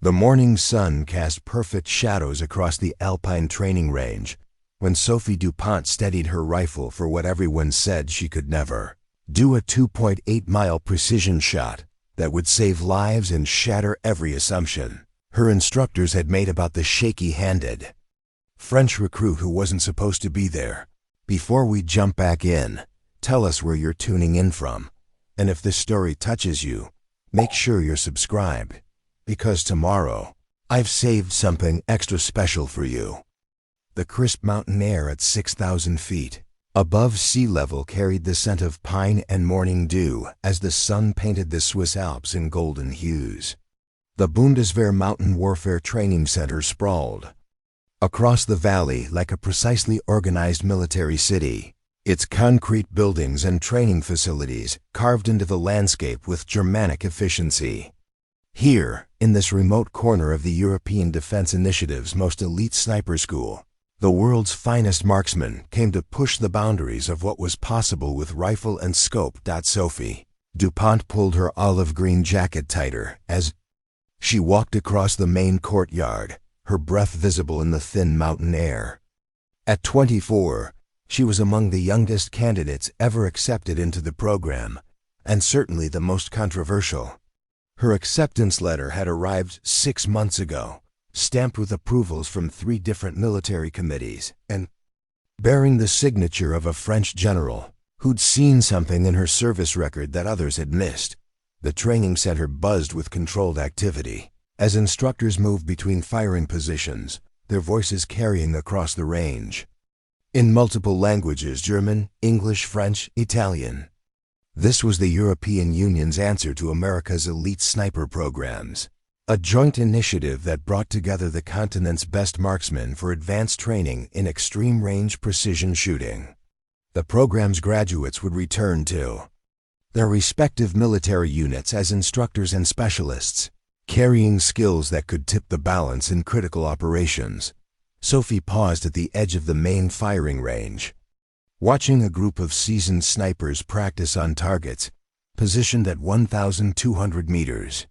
The morning sun cast perfect shadows across the Alpine training range when Sophie Dupont steadied her rifle for what everyone said she could never do, a 2.8-mile precision shot that would save lives and shatter every assumption her instructors had made about the shaky-handed French recruit who wasn't supposed to be there. Before we jump back in, tell us where you're tuning in from, and if this story touches you, make sure you're subscribed, because tomorrow, I've saved something extra special for you. The crisp mountain air at 6,000 feet above sea level carried the scent of pine and morning dew as the sun painted the Swiss Alps in golden hues. The Bundeswehr Mountain Warfare Training Center sprawled across the valley like a precisely organized military city, its concrete buildings and training facilities carved into the landscape with Germanic efficiency. Here, in this remote corner of the European Defense Initiative's most elite sniper school, the world's finest marksmen came to push the boundaries of what was possible with rifle and scope. Sophie Dupont pulled her olive green jacket tighter as she walked across the main courtyard, her breath visible in the thin mountain air. At 24, she was among the youngest candidates ever accepted into the program, and certainly the most controversial. Her acceptance letter had arrived 6 months ago, stamped with approvals from 3 different military committees, and bearing the signature of a French general who'd seen something in her service record that others had missed. The training center buzzed with controlled activity as instructors moved between firing positions, their voices carrying across the range in multiple languages: German, English, French, Italian. This was the European Union's answer to America's elite sniper programs, a joint initiative that brought together the continent's best marksmen for advanced training in extreme-range precision shooting. The program's graduates would return to their respective military units as instructors and specialists, carrying skills that could tip the balance in critical operations. Sophie paused at the edge of the main firing range, watching a group of seasoned snipers practice on targets positioned at 1,200 meters.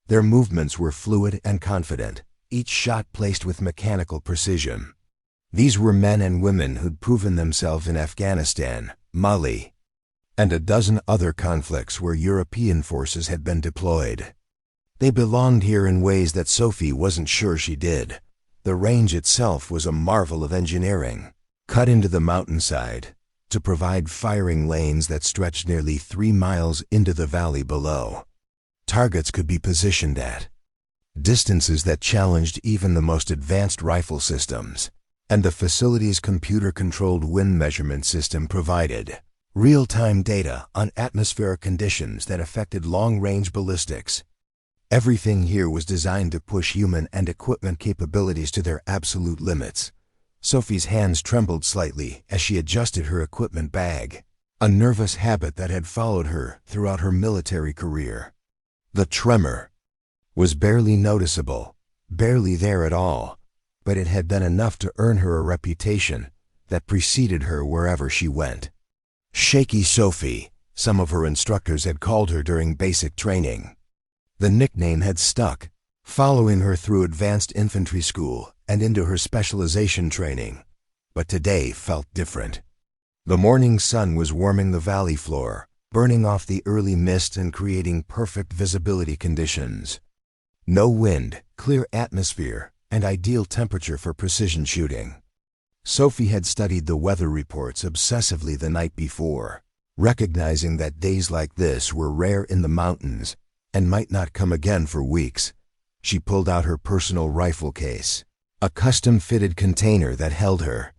Their movements were fluid and confident, each shot placed with mechanical precision. These were men and women who'd proven themselves in Afghanistan, Mali, and a dozen other conflicts where European forces had been deployed. They belonged here in ways that Sophie wasn't sure she did. The range itself was a marvel of engineering, cut into the mountainside to provide firing lanes that stretched nearly 3 miles into the valley below. Targets could be positioned at distances that challenged even the most advanced rifle systems, and the facility's computer-controlled wind measurement system provided real-time data on atmospheric conditions that affected long-range ballistics. Everything here was designed to push human and equipment capabilities to their absolute limits. Sophie's hands trembled slightly as she adjusted her equipment bag, a nervous habit that had followed her throughout her military career. The tremor was barely noticeable, barely there at all, but it had been enough to earn her a reputation that preceded her wherever she went. Shaky Sophie, some of her instructors had called her during basic training. The nickname had stuck, following her through advanced infantry school and into her specialization training, but today felt different. The morning sun was warming the valley floor, burning off the early mist and creating perfect visibility conditions. No wind, clear atmosphere, and ideal temperature for precision shooting. Sophie had studied the weather reports obsessively the night before, recognizing that days like this were rare in the mountains and might not come again for weeks. She pulled out her personal rifle case, a custom-fitted container that held her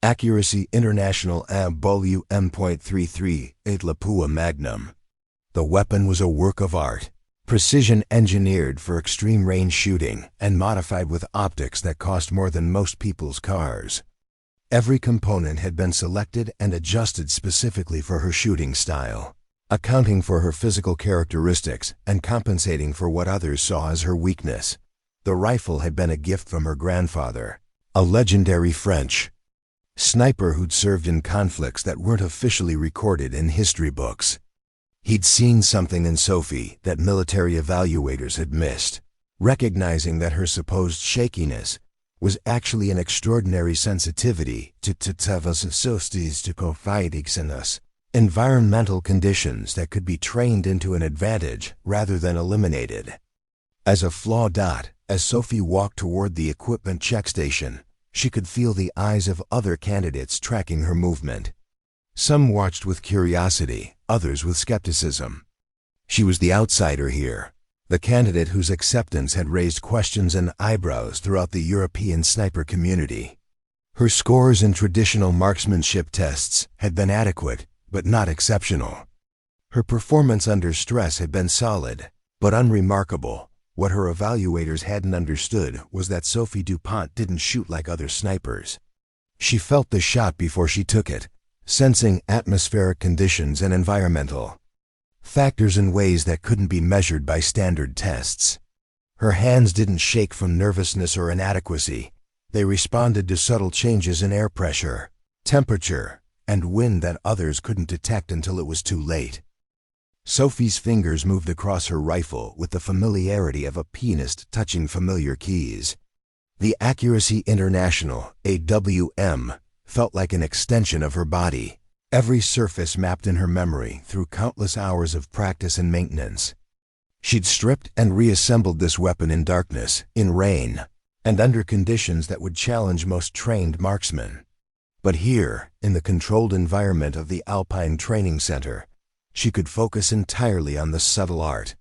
Accuracy International ABW M.33 8 Lapua Magnum. The weapon was a work of art, precision engineered for extreme range shooting and modified with optics that cost more than most people's cars. Every component had been selected and adjusted specifically for her shooting style, accounting for her physical characteristics and compensating for what others saw as her weakness. The rifle had been a gift from her grandfather, a legendary French sniper who'd served in conflicts that weren't officially recorded in history books. He'd seen something in Sophie that military evaluators had missed, recognizing that her supposed shakiness was actually an extraordinary sensitivity to environmental conditions that could be trained into an advantage rather than eliminated. As a flaw. As Sophie walked toward the equipment check station, she could feel the eyes of other candidates tracking her movement. Some watched with curiosity, others with skepticism. She was the outsider here, the candidate whose acceptance had raised questions and eyebrows throughout the European sniper community. Her scores in traditional marksmanship tests had been adequate, but not exceptional. Her performance under stress had been solid, but unremarkable. What her evaluators hadn't understood was that Sophie Dupont didn't shoot like other snipers. She felt the shot before she took it, sensing atmospheric conditions and environmental factors in ways that couldn't be measured by standard tests. Her hands didn't shake from nervousness or inadequacy. They responded to subtle changes in air pressure, temperature, and wind that others couldn't detect until it was too late. Sophie's fingers moved across her rifle with the familiarity of a pianist touching familiar keys. The Accuracy International, AWM, felt like an extension of her body, every surface mapped in her memory through countless hours of practice and maintenance. She'd stripped and reassembled this weapon in darkness, in rain, and under conditions that would challenge most trained marksmen. But here, in the controlled environment of the Alpine Training Center, she could focus entirely on the subtle art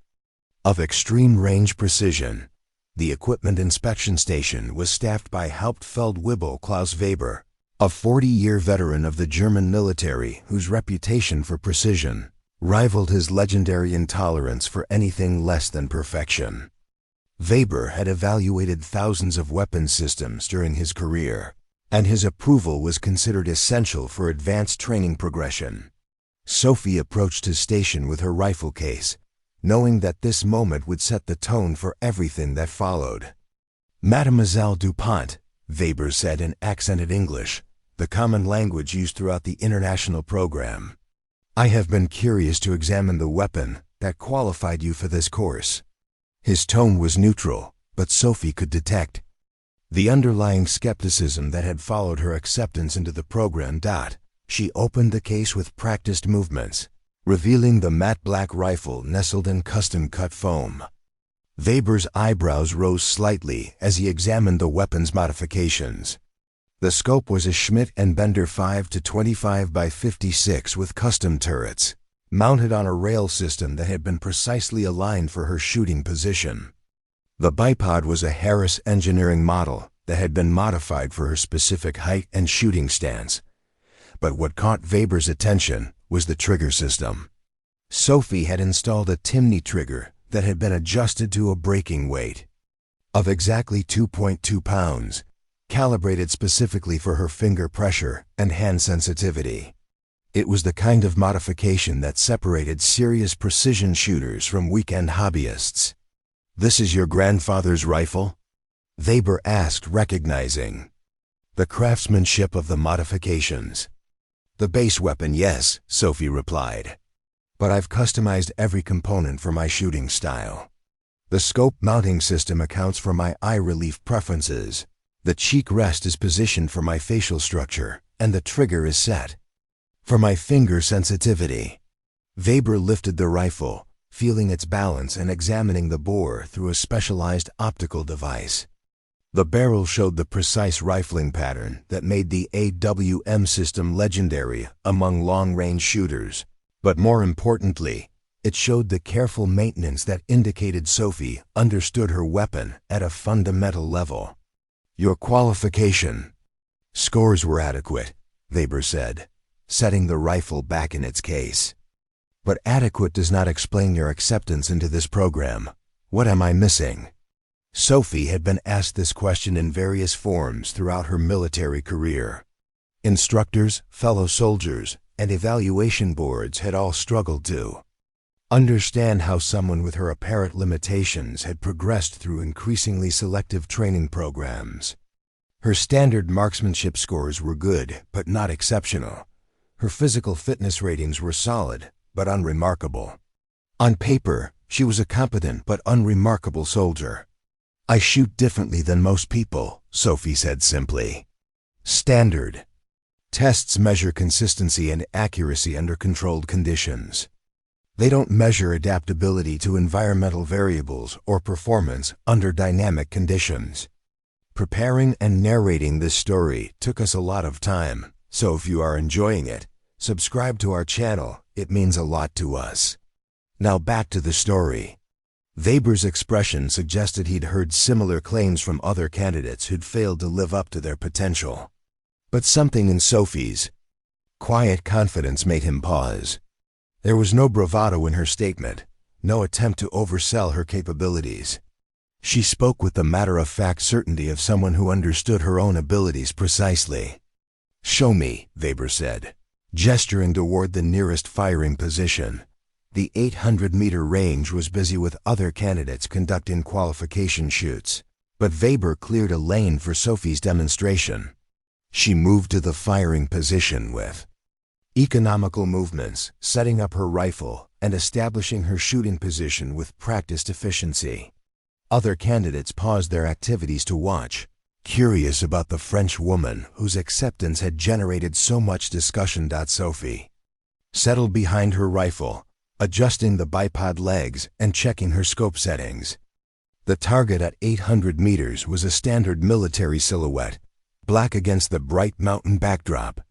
of extreme range precision. The equipment inspection station was staffed by Hauptfeldwebel Klaus Weber, a 40-year veteran of the German military whose reputation for precision rivaled his legendary intolerance for anything less than perfection. Weber had evaluated thousands of weapons systems during his career, and his approval was considered essential for advanced training progression. Sophie approached his station with her rifle case, knowing that this moment would set the tone for everything that followed. "Mademoiselle Dupont," Weber said in accented English, the common language used throughout the international program, "I have been curious to examine the weapon that qualified you for this course." His tone was neutral, but Sophie could detect the underlying skepticism that had followed her acceptance into the program. She opened the case with practiced movements, revealing the matte black rifle nestled in custom-cut foam. Weber's eyebrows rose slightly as he examined the weapon's modifications. The scope was a Schmidt and Bender 5-25 by 56 with custom turrets, mounted on a rail system that had been precisely aligned for her shooting position. The bipod was a Harris engineering model that had been modified for her specific height and shooting stance. But what caught Weber's attention was the trigger system. Sophie had installed a Timney trigger that had been adjusted to a breaking weight of exactly 2.2 pounds, calibrated specifically for her finger pressure and hand sensitivity. It was the kind of modification that separated serious precision shooters from weekend hobbyists. "This is your grandfather's rifle?" Weber asked, recognizing the craftsmanship of the modifications. "The base weapon, yes," Sophie replied. "But I've customized every component for my shooting style. The scope mounting system accounts for my eye relief preferences. The cheek rest is positioned for my facial structure, and the trigger is set for my finger sensitivity." Weber lifted the rifle, feeling its balance and examining the bore through a specialized optical device. The barrel showed the precise rifling pattern that made the AWM system legendary among long-range shooters. But more importantly, it showed the careful maintenance that indicated Sophie understood her weapon at a fundamental level. "Your qualification scores were adequate," Weber said, setting the rifle back in its case. "But adequate does not explain your acceptance into this program. What am I missing?" Sophie had been asked this question in various forms throughout her military career. Instructors, fellow soldiers, and evaluation boards had all struggled to understand how someone with her apparent limitations had progressed through increasingly selective training programs. Her standard marksmanship scores were good, but not exceptional. Her physical fitness ratings were solid, but unremarkable. On paper, she was a competent but unremarkable soldier. I shoot differently than most people, Sophie said simply. Standard. Tests measure consistency and accuracy under controlled conditions. They don't measure adaptability to environmental variables or performance under dynamic conditions. Preparing and narrating this story took us a lot of time, so if you are enjoying it, subscribe to our channel, it means a lot to us. Now back to the story. Weber's expression suggested he'd heard similar claims from other candidates who'd failed to live up to their potential. But something in Sophie's quiet confidence made him pause. There was no bravado in her statement, no attempt to oversell her capabilities. She spoke with the matter-of-fact certainty of someone who understood her own abilities precisely. "Show me," Weber said, gesturing toward the nearest firing position. The 800-meter range was busy with other candidates conducting qualification shoots, but Weber cleared a lane for Sophie's demonstration. She moved to the firing position with economical movements, setting up her rifle and establishing her shooting position with practiced efficiency. Other candidates paused their activities to watch, curious about the French woman whose acceptance had generated so much discussion. Sophie settled behind her rifle, adjusting the bipod legs and checking her scope settings. The target at 800 meters was a standard military silhouette, black against the bright mountain backdrop.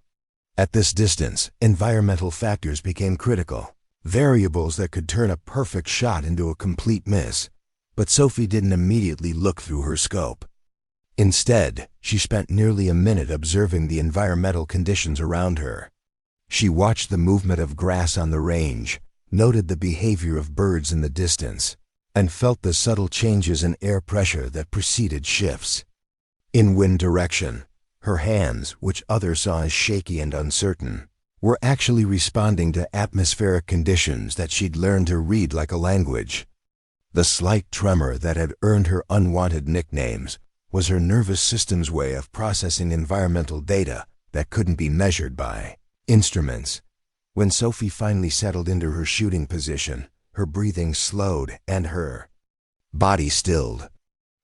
At this distance, environmental factors became critical, variables that could turn a perfect shot into a complete miss. But Sophie didn't immediately look through her scope. Instead, she spent nearly a minute observing the environmental conditions around her. She watched the movement of grass on the range, noted the behavior of birds in the distance, and felt the subtle changes in air pressure that preceded shifts. In wind direction, her hands, which others saw as shaky and uncertain, were actually responding to atmospheric conditions that she'd learned to read like a language. The slight tremor that had earned her unwanted nicknames was her nervous system's way of processing environmental data that couldn't be measured by instruments. When Sophie finally settled into her shooting position, her breathing slowed and her body stilled.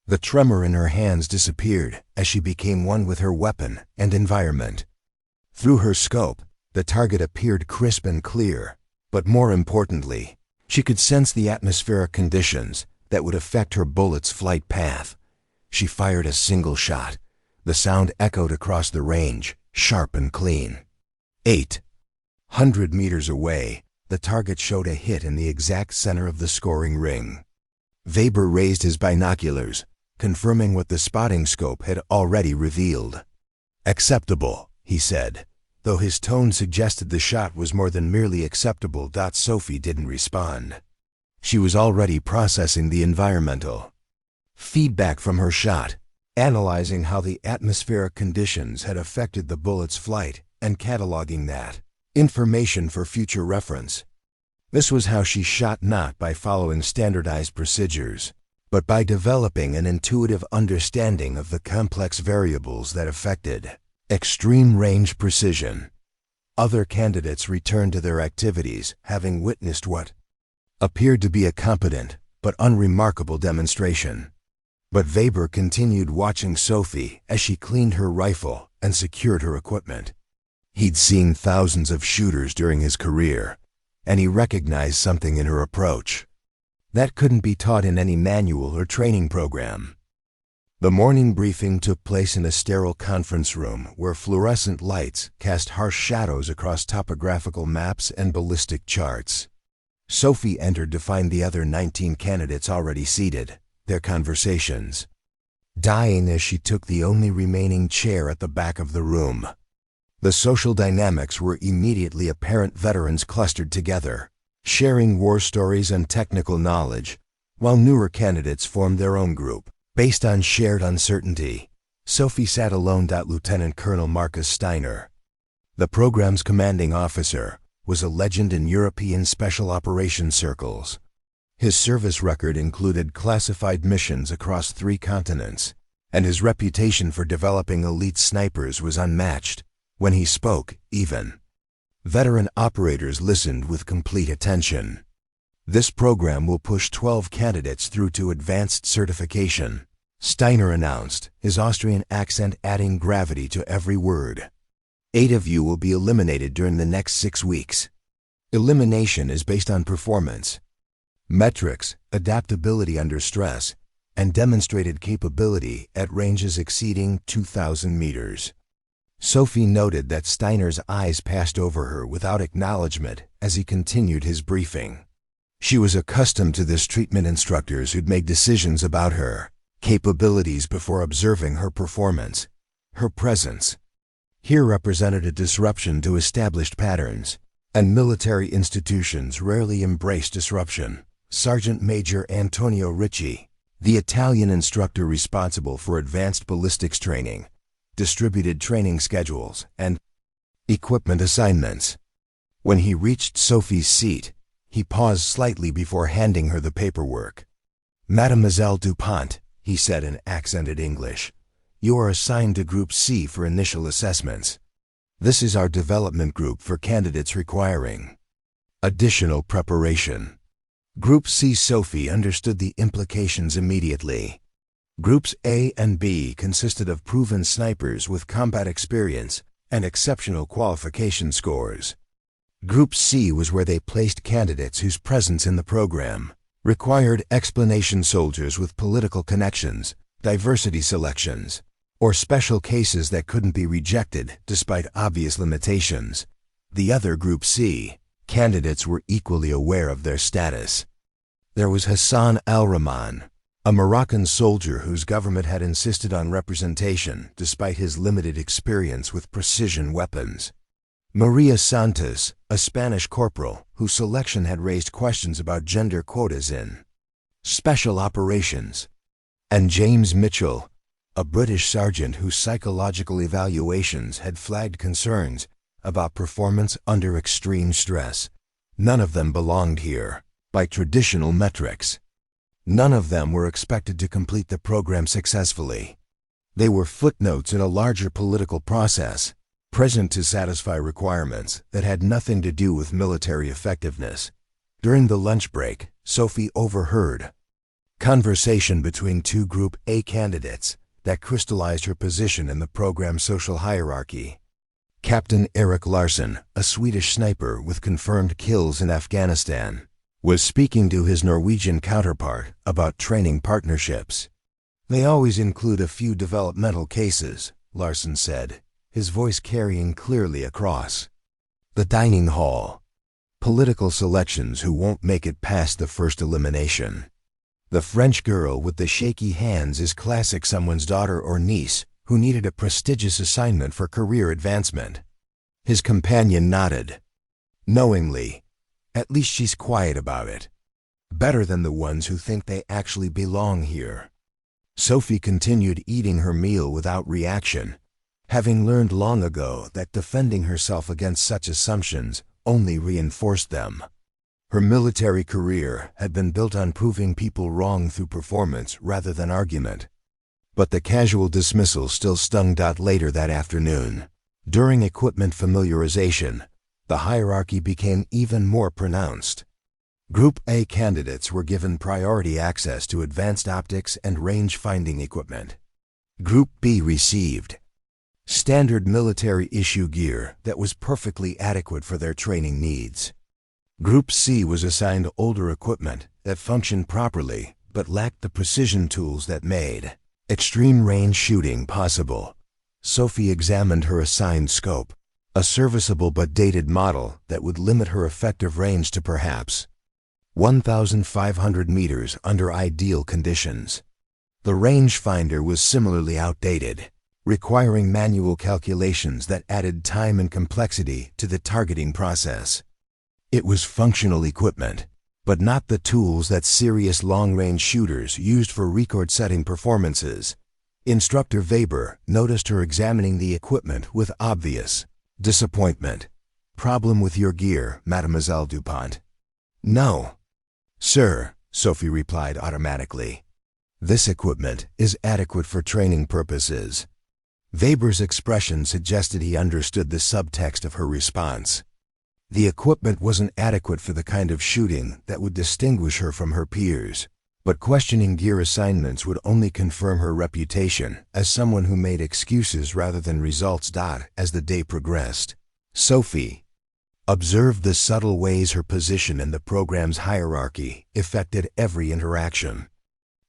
The tremor in her hands disappeared as she became one with her weapon and environment. Through her scope, the target appeared crisp and clear, but more importantly, she could sense the atmospheric conditions that would affect her bullet's flight path. She fired a single shot. The sound echoed across the range, sharp and clean. 800 meters away, the target showed a hit in the exact center of the scoring ring. Weber raised his binoculars, confirming what the spotting scope had already revealed. "Acceptable," he said, though his tone suggested the shot was more than merely acceptable. Sophie didn't respond. She was already processing the environmental feedback from her shot, analyzing how the atmospheric conditions had affected the bullet's flight and cataloging that information for future reference. This was how she shot, not by following standardized procedures, but by developing an intuitive understanding of the complex variables that affected extreme range precision. Other candidates returned to their activities, having witnessed what appeared to be a competent but unremarkable demonstration. But Weber continued watching Sophie as she cleaned her rifle and secured her equipment. He'd seen thousands of shooters during his career, and he recognized something in her approach that couldn't be taught in any manual or training program. The morning briefing took place in a sterile conference room where fluorescent lights cast harsh shadows across topographical maps and ballistic charts. Sophie entered to find the other 19 candidates already seated, their conversations dying as she took the only remaining chair at the back of the room. The social dynamics were immediately apparent. Veterans clustered together, sharing war stories and technical knowledge, while newer candidates formed their own group, based on shared uncertainty. Sophie sat alone. Lieutenant Colonel Marcus Steiner, the program's commanding officer, was a legend in European special operations circles. His service record included classified missions across 3 continents, and his reputation for developing elite snipers was unmatched. When he spoke, even veteran operators listened with complete attention. "This program will push 12 candidates through to advanced certification," Steiner announced, his Austrian accent adding gravity to every word. 8 of you will be eliminated during the next 6 weeks. Elimination is based on performance, metrics, adaptability under stress, and demonstrated capability at ranges exceeding 2,000 meters. Sophie noted that Steiner's eyes passed over her without acknowledgement as he continued his briefing. She was accustomed to this treatment instructors who'd make decisions about her capabilities before observing her performance. Her presence here represented a disruption to established patterns, and military institutions rarely embrace disruption. Sergeant Major Antonio Ricci, the Italian instructor responsible for advanced ballistics training, distributed training schedules and equipment assignments. When he reached Sophie's seat, he paused slightly before handing her the paperwork. "Mademoiselle Dupont," he said in accented English, "you are assigned to Group C for initial assessments. This is our development group for candidates requiring additional preparation." Group C. Sophie understood the implications immediately. Groups A and B consisted of proven snipers with combat experience and exceptional qualification scores. Group C was where they placed candidates whose presence in the program required explanation soldiers with political connections, diversity selections, or special cases that couldn't be rejected despite obvious limitations. The other Group C candidates were equally aware of their status. There was Hassan al-Rahman, a Moroccan soldier whose government had insisted on representation despite his limited experience with precision weapons. Maria Santos, a Spanish corporal whose selection had raised questions about gender quotas in special operations. And James Mitchell, a British sergeant whose psychological evaluations had flagged concerns about performance under extreme stress. None of them belonged here, by traditional metrics. None of them were expected to complete the program successfully. They were footnotes in a larger political process, present to satisfy requirements that had nothing to do with military effectiveness. During the lunch break, Sophie overheard conversation between 2 Group A candidates that crystallized her position in the program's social hierarchy. Captain Eric Larsson, a Swedish sniper with confirmed kills in Afghanistan, was speaking to his Norwegian counterpart about training partnerships. "They always include a few developmental cases," Larsson said, his voice carrying clearly across the dining hall. "Political selections who won't make it past the first elimination. The French girl with the shaky hands is classic someone's daughter or niece who needed a prestigious assignment for career advancement." His companion nodded. Knowingly, "At least she's quiet about it. Better than the ones who think they actually belong here." Sophie continued eating her meal without reaction, having learned long ago that defending herself against such assumptions only reinforced them. Her military career had been built on proving people wrong through performance rather than argument. But the casual dismissal still stung. Later that afternoon, during equipment familiarization, the hierarchy became even more pronounced. Group A candidates were given priority access to advanced optics and range-finding equipment. Group B received standard military issue gear that was perfectly adequate for their training needs. Group C was assigned older equipment that functioned properly but lacked the precision tools that made extreme range shooting possible. Sophie examined her assigned scope, a serviceable but dated model that would limit her effective range to perhaps 1,500 meters under ideal conditions. The rangefinder was similarly outdated, requiring manual calculations that added time and complexity to the targeting process. It was functional equipment, but not the tools that serious long-range shooters used for record-setting performances. Instructor Weber noticed her examining the equipment with obvious disappointment. "Problem with your gear, Mademoiselle Dupont?" "No, sir," Sophie replied automatically. "This equipment is adequate for training purposes." Weber's expression suggested he understood the subtext of her response. The equipment wasn't adequate for the kind of shooting that would distinguish her from her peers, But questioning gear assignments would only confirm her reputation as someone who made excuses rather than results. As the day progressed, Sophie observed the subtle ways her position in the program's hierarchy affected every interaction.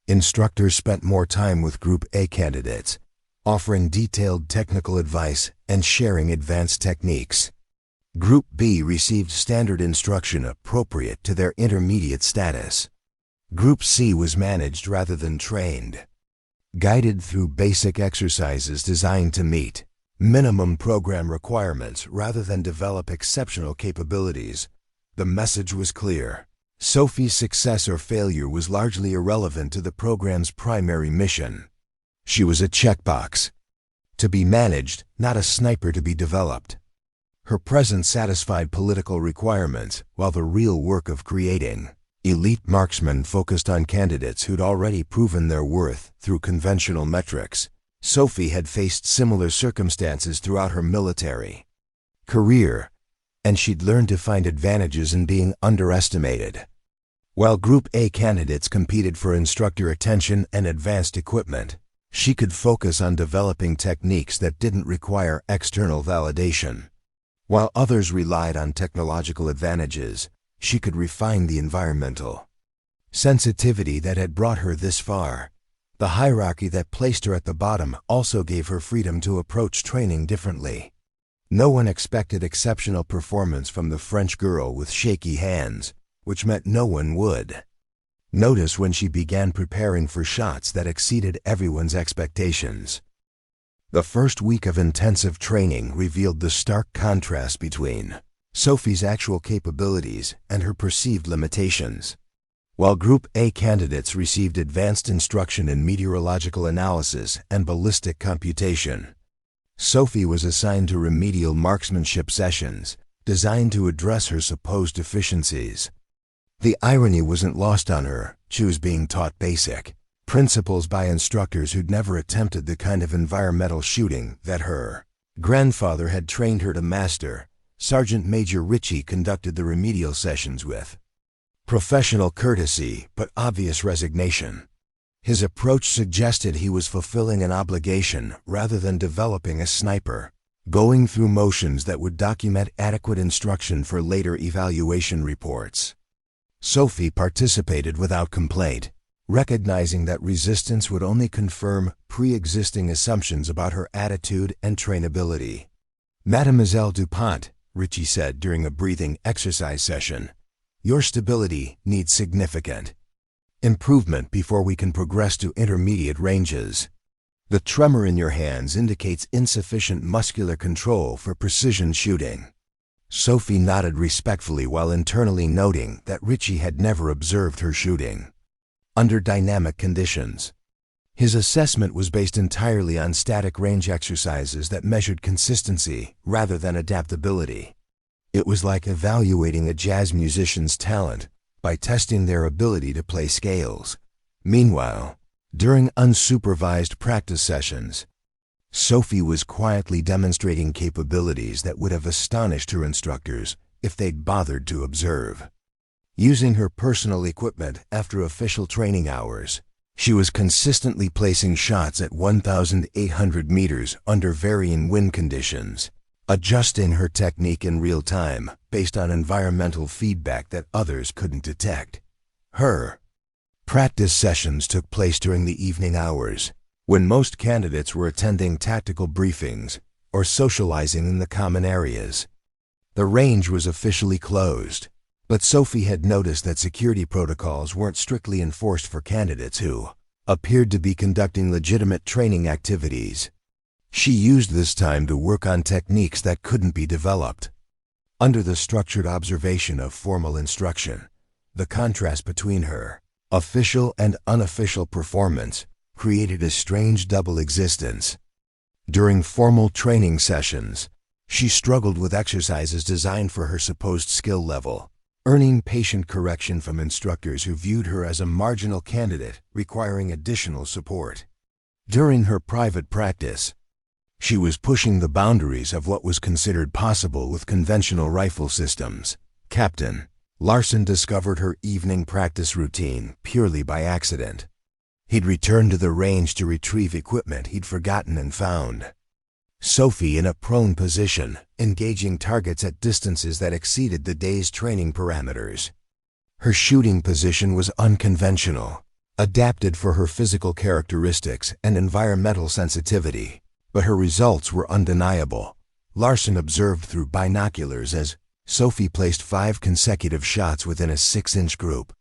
Instructors spent more time with Group A candidates, offering detailed technical advice and sharing advanced techniques. Group B received standard instruction appropriate to their intermediate status. Group C was managed rather than trained, guided through basic exercises designed to meet minimum program requirements rather than develop exceptional capabilities. The message was clear. Sophie's success or failure was largely irrelevant to the program's primary mission. She was a checkbox to be managed, not a sniper to be developed. Her presence satisfied political requirements, while the real work of creating elite marksmen focused on candidates who'd already proven their worth through conventional metrics. Sophie had faced similar circumstances throughout her military career, and she'd learned to find advantages in being underestimated. While Group A candidates competed for instructor attention and advanced equipment, she could focus on developing techniques that didn't require external validation. While others relied on technological advantages, she could refine the environmental sensitivity that had brought her this far. The hierarchy that placed her at the bottom also gave her freedom to approach training differently. No one expected exceptional performance from the French girl with shaky hands, which meant no one would notice when she began preparing for shots that exceeded everyone's expectations. The first week of intensive training revealed the stark contrast between Sophie's actual capabilities and her perceived limitations. While Group A candidates received advanced instruction in meteorological analysis and ballistic computation, Sophie was assigned to remedial marksmanship sessions designed to address her supposed deficiencies. The irony wasn't lost on her. She was being taught basic principles by instructors who'd never attempted the kind of environmental shooting that her grandfather had trained her to master. Sergeant Major Ritchie conducted the remedial sessions with professional courtesy but obvious resignation. His approach suggested he was fulfilling an obligation rather than developing a sniper, going through motions that would document adequate instruction for later evaluation reports. Sophie participated without complaint, recognizing that resistance would only confirm pre-existing assumptions about her attitude and trainability. "Mademoiselle Dupont," Ritchie said during a breathing exercise session, "your stability needs significant improvement before we can progress to intermediate ranges. The tremor in your hands indicates insufficient muscular control for precision shooting." Sophie nodded respectfully while internally noting that Ritchie had never observed her shooting under dynamic conditions. His assessment was based entirely on static range exercises that measured consistency rather than adaptability. It was like evaluating a jazz musician's talent by testing their ability to play scales. Meanwhile, during unsupervised practice sessions, Sophie was quietly demonstrating capabilities that would have astonished her instructors if they'd bothered to observe. Using her personal equipment after official training hours, she was consistently placing shots at 1,800 meters under varying wind conditions, adjusting her technique in real time based on environmental feedback that others couldn't detect. Her practice sessions took place during the evening hours, when most candidates were attending tactical briefings or socializing in the common areas. The range was officially closed, but Sophie had noticed that security protocols weren't strictly enforced for candidates who appeared to be conducting legitimate training activities. She used this time to work on techniques that couldn't be developed under the structured observation of formal instruction. The contrast between her official and unofficial performance created a strange double existence. During formal training sessions, she struggled with exercises designed for her supposed skill level, earning patient correction from instructors who viewed her as a marginal candidate requiring additional support. During her private practice, she was pushing the boundaries of what was considered possible with conventional rifle systems. "Captain, Larson discovered her evening practice routine purely by accident. He'd returned to the range to retrieve equipment he'd forgotten and found Sophie in a prone position, engaging targets at distances that exceeded the day's training parameters. Her shooting position was unconventional, adapted for her physical characteristics and environmental sensitivity, but her results were undeniable. Larson observed through binoculars as Sophie placed 5 consecutive shots within a 6-inch group.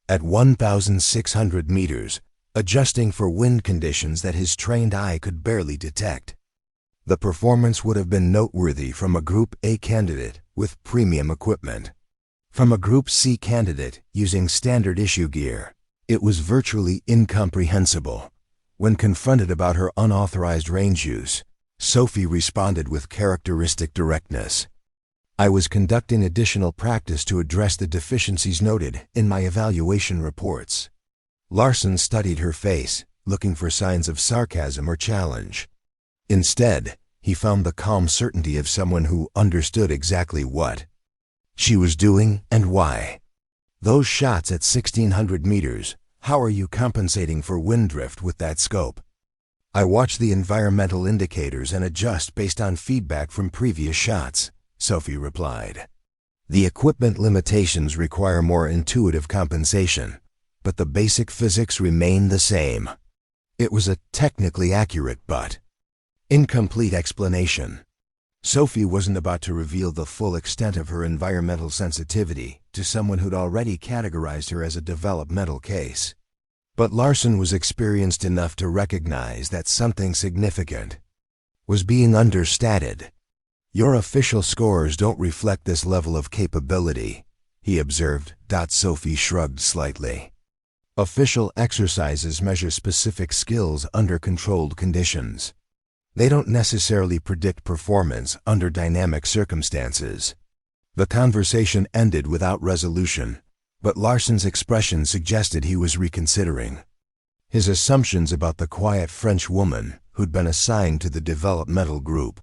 At 1,600 meters, adjusting for wind conditions that his trained eye could barely detect. The performance would have been noteworthy from a Group A candidate with premium equipment. From a Group C candidate using standard issue gear, it was virtually incomprehensible. When confronted about her unauthorized range use, Sophie responded with characteristic directness. "I was conducting additional practice to address the deficiencies noted in my evaluation reports." Larson studied her face, looking for signs of sarcasm or challenge. Instead, he found the calm certainty of someone who understood exactly what she was doing and why. "Those shots at 1,600 meters, how are you compensating for wind drift with that scope?" "I watch the environmental indicators and adjust based on feedback from previous shots," Sophie replied. "The equipment limitations require more intuitive compensation, but the basic physics remain the same." It was a technically accurate but incomplete explanation. Sophie wasn't about to reveal the full extent of her environmental sensitivity to someone who'd already categorized her as a developmental case. But Larson was experienced enough to recognize that something significant was being understated. "Your official scores don't reflect this level of capability," he observed. Sophie shrugged slightly. "Official exercises measure specific skills under controlled conditions. They don't necessarily predict performance under dynamic circumstances." The conversation ended without resolution, but Larson's expression suggested he was reconsidering his assumptions about the quiet French woman who'd been assigned to the developmental group.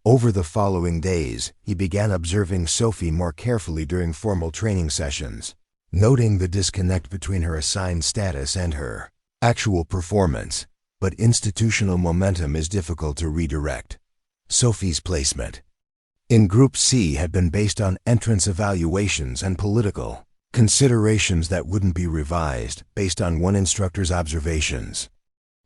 Over the following days, he began observing Sophie more carefully during formal training sessions, noting the disconnect between her assigned status and her actual performance. But institutional momentum is difficult to redirect. Sophie's placement in Group C had been based on entrance evaluations and political considerations that wouldn't be revised based on one instructor's observations.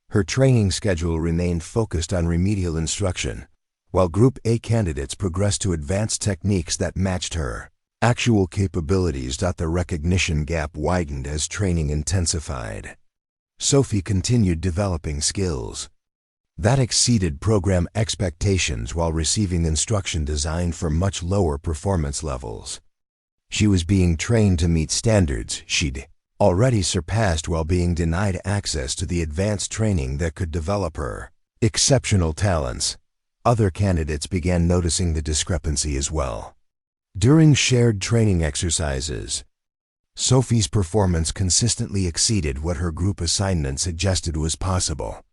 Her training schedule remained focused on remedial instruction, while Group A candidates progressed to advanced techniques that matched her actual capabilities. The recognition gap widened as training intensified. Sophie continued developing skills that exceeded program expectations while receiving instruction designed for much lower performance levels. She was being trained to meet standards she'd already surpassed while being denied access to the advanced training that could develop her exceptional talents. Other candidates began noticing the discrepancy as well. During shared training exercises, Sophie's performance consistently exceeded what her group assignment suggested was possible.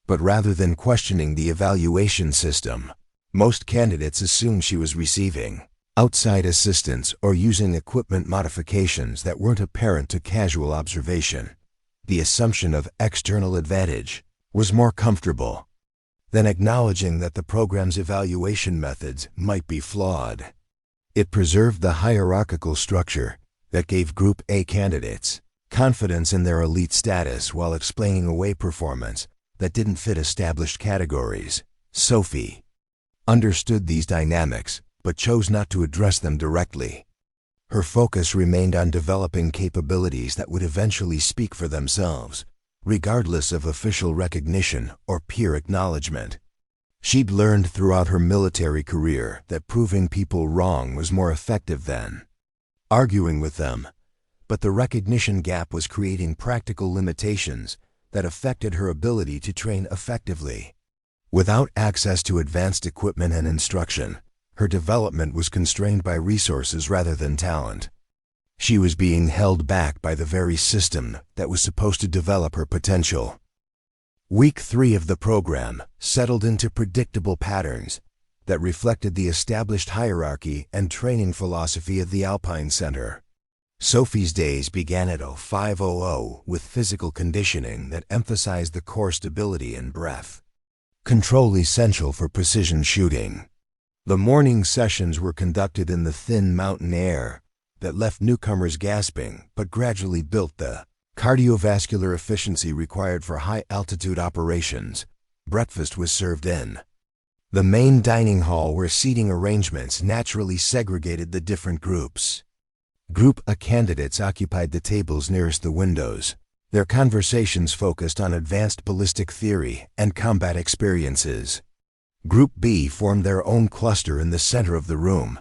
But rather than questioning the evaluation system, most candidates assumed she was receiving outside assistance or using equipment modifications that weren't apparent to casual observation. The assumption of external advantage was more comfortable than acknowledging that the program's evaluation methods might be flawed. It preserved the hierarchical structure that gave Group A candidates confidence in their elite status while explaining away performance that didn't fit established categories. Sophie understood these dynamics, but chose not to address them directly. Her focus remained on developing capabilities that would eventually speak for themselves, regardless of official recognition or peer acknowledgement. She'd learned throughout her military career that proving people wrong was more effective than arguing with them, but the recognition gap was creating practical limitations that affected her ability to train effectively. Without access to advanced equipment and instruction, her development was constrained by resources rather than talent. She was being held back by the very system that was supposed to develop her potential. Week 3 of the program settled into predictable patterns. that reflected the established hierarchy and training philosophy of the Alpine Center. Sophie's days began at 0500 with physical conditioning that emphasized the core stability and breath control essential for precision shooting. The morning sessions were conducted in the thin mountain air that left newcomers gasping but gradually built the cardiovascular efficiency required for high-altitude operations. Breakfast was served in the main dining hall where seating arrangements naturally segregated the different groups. Group A candidates occupied the tables nearest the windows. Their conversations focused on advanced ballistic theory and combat experiences. Group B formed their own cluster in the center of the room,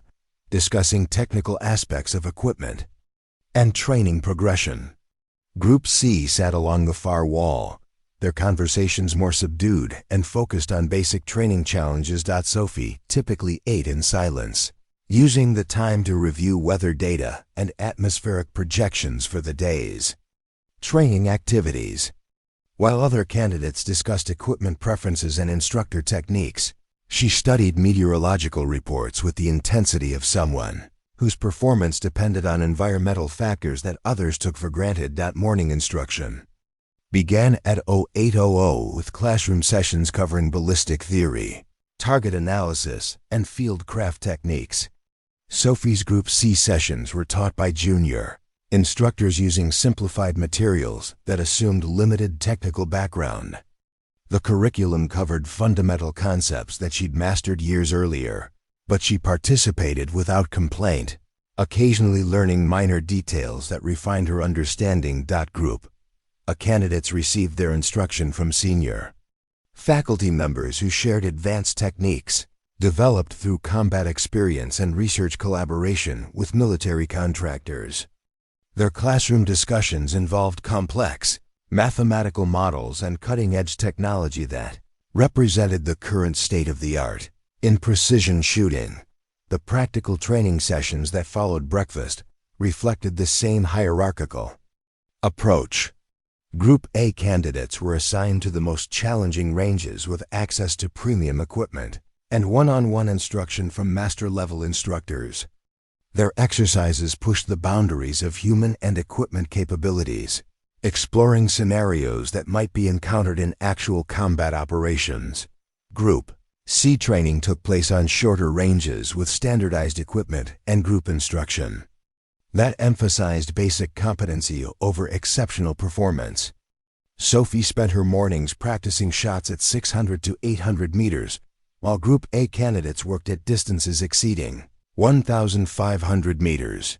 discussing technical aspects of equipment and training progression. Group C sat along the far wall, their conversations more subdued and focused on basic training challenges. Sophie typically ate in silence, using the time to review weather data and atmospheric projections for the day's training activities. While other candidates discussed equipment preferences and instructor techniques, she studied meteorological reports with the intensity of someone whose performance depended on environmental factors that others took for granted. Morning instruction began at 0800 with classroom sessions covering ballistic theory, target analysis, and field craft techniques. Sophie's Group C sessions were taught by junior instructors using simplified materials that assumed limited technical background. The curriculum covered fundamental concepts that she'd mastered years earlier, but she participated without complaint, occasionally learning minor details that refined her understanding. Group A candidates received their instruction from senior faculty members who shared advanced techniques developed through combat experience and research collaboration with military contractors. Their classroom discussions involved complex mathematical models and cutting-edge technology that represented the current state of the art in precision shooting. The practical training sessions that followed breakfast reflected the same hierarchical approach. Group A candidates were assigned to the most challenging ranges with access to premium equipment and one-on-one instruction from master-level instructors. Their exercises pushed the boundaries of human and equipment capabilities, exploring scenarios that might be encountered in actual combat operations. Group C training took place on shorter ranges with standardized equipment and group instruction that emphasized basic competency over exceptional performance. Sophie spent her mornings practicing shots at 600 to 800 meters, while Group A candidates worked at distances exceeding 1,500 meters.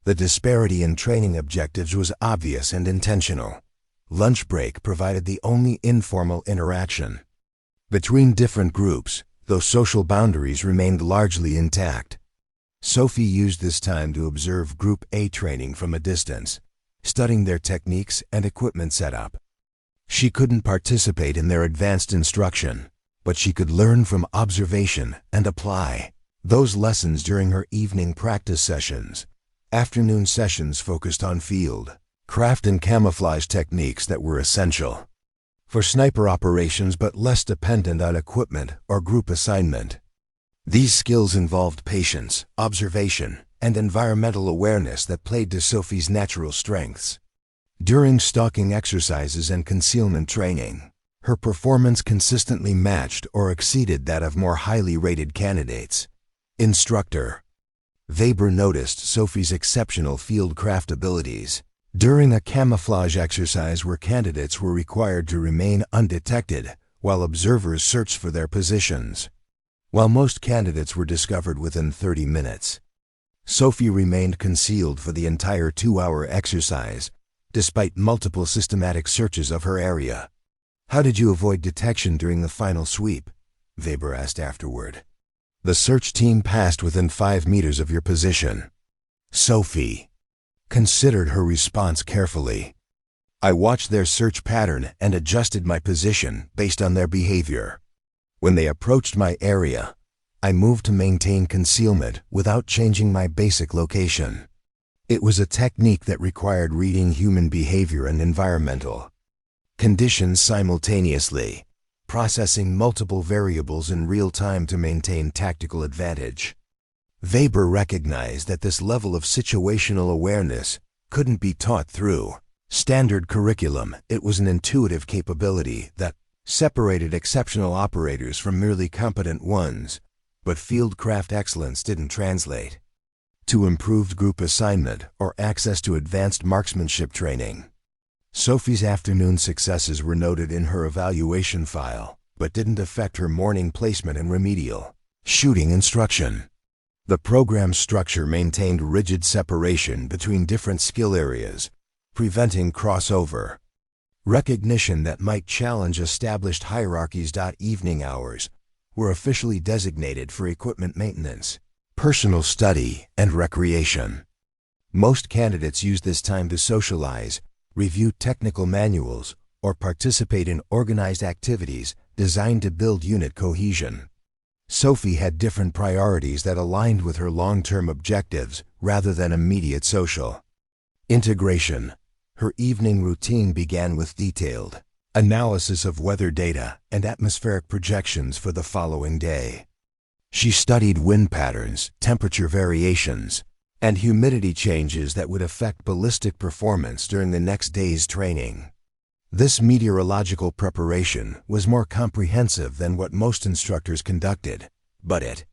The disparity in training objectives was obvious and intentional. Lunch break provided the only informal interaction between different groups, though social boundaries remained largely intact. Sophie used this time to observe Group A training from a distance, studying their techniques and equipment setup. She couldn't participate in their advanced instruction, but she could learn from observation and apply those lessons during her evening practice sessions. Afternoon sessions focused on field craft and camouflage techniques that were essential for sniper operations but less dependent on equipment or group assignment. These skills involved patience, observation, and environmental awareness that played to Sophie's natural strengths. During stalking exercises and concealment training, her performance consistently matched or exceeded that of more highly rated candidates. Instructor Weber noticed Sophie's exceptional field craft abilities during a camouflage exercise where candidates were required to remain undetected while observers searched for their positions. While most candidates were discovered within 30 minutes, Sophie remained concealed for the entire 2-hour exercise, despite multiple systematic searches of her area. "How did you avoid detection during the final sweep?" Weber asked afterward. "The search team passed within 5 meters of your position." Sophie considered her response carefully. "I watched their search pattern and adjusted my position based on their behavior. When they approached my area, I moved to maintain concealment without changing my basic location. It was a technique that required reading human behavior and environmental conditions simultaneously, processing multiple variables in real time to maintain tactical advantage. Weber recognized that this level of situational awareness couldn't be taught through standard curriculum. It was an intuitive capability that separated exceptional operators from merely competent ones, but fieldcraft excellence didn't translate to improved group assignment or access to advanced marksmanship training. Sophie's afternoon successes were noted in her evaluation file, but didn't affect her morning placement and remedial shooting instruction. The program's structure maintained rigid separation between different skill areas, preventing crossover. Recognition that might challenge established hierarchies. Evening hours were officially designated for equipment maintenance, personal study, and recreation. Most candidates use this time to socialize, review technical manuals, or participate in organized activities designed to build unit cohesion. Sophie had different priorities that aligned with her long-term objectives rather than immediate social integration. Her evening routine began with detailed analysis of weather data and atmospheric projections for the following day. She studied wind patterns, temperature variations, and humidity changes that would affect ballistic performance during the next day's training. This meteorological preparation was more comprehensive than what most instructors conducted, but it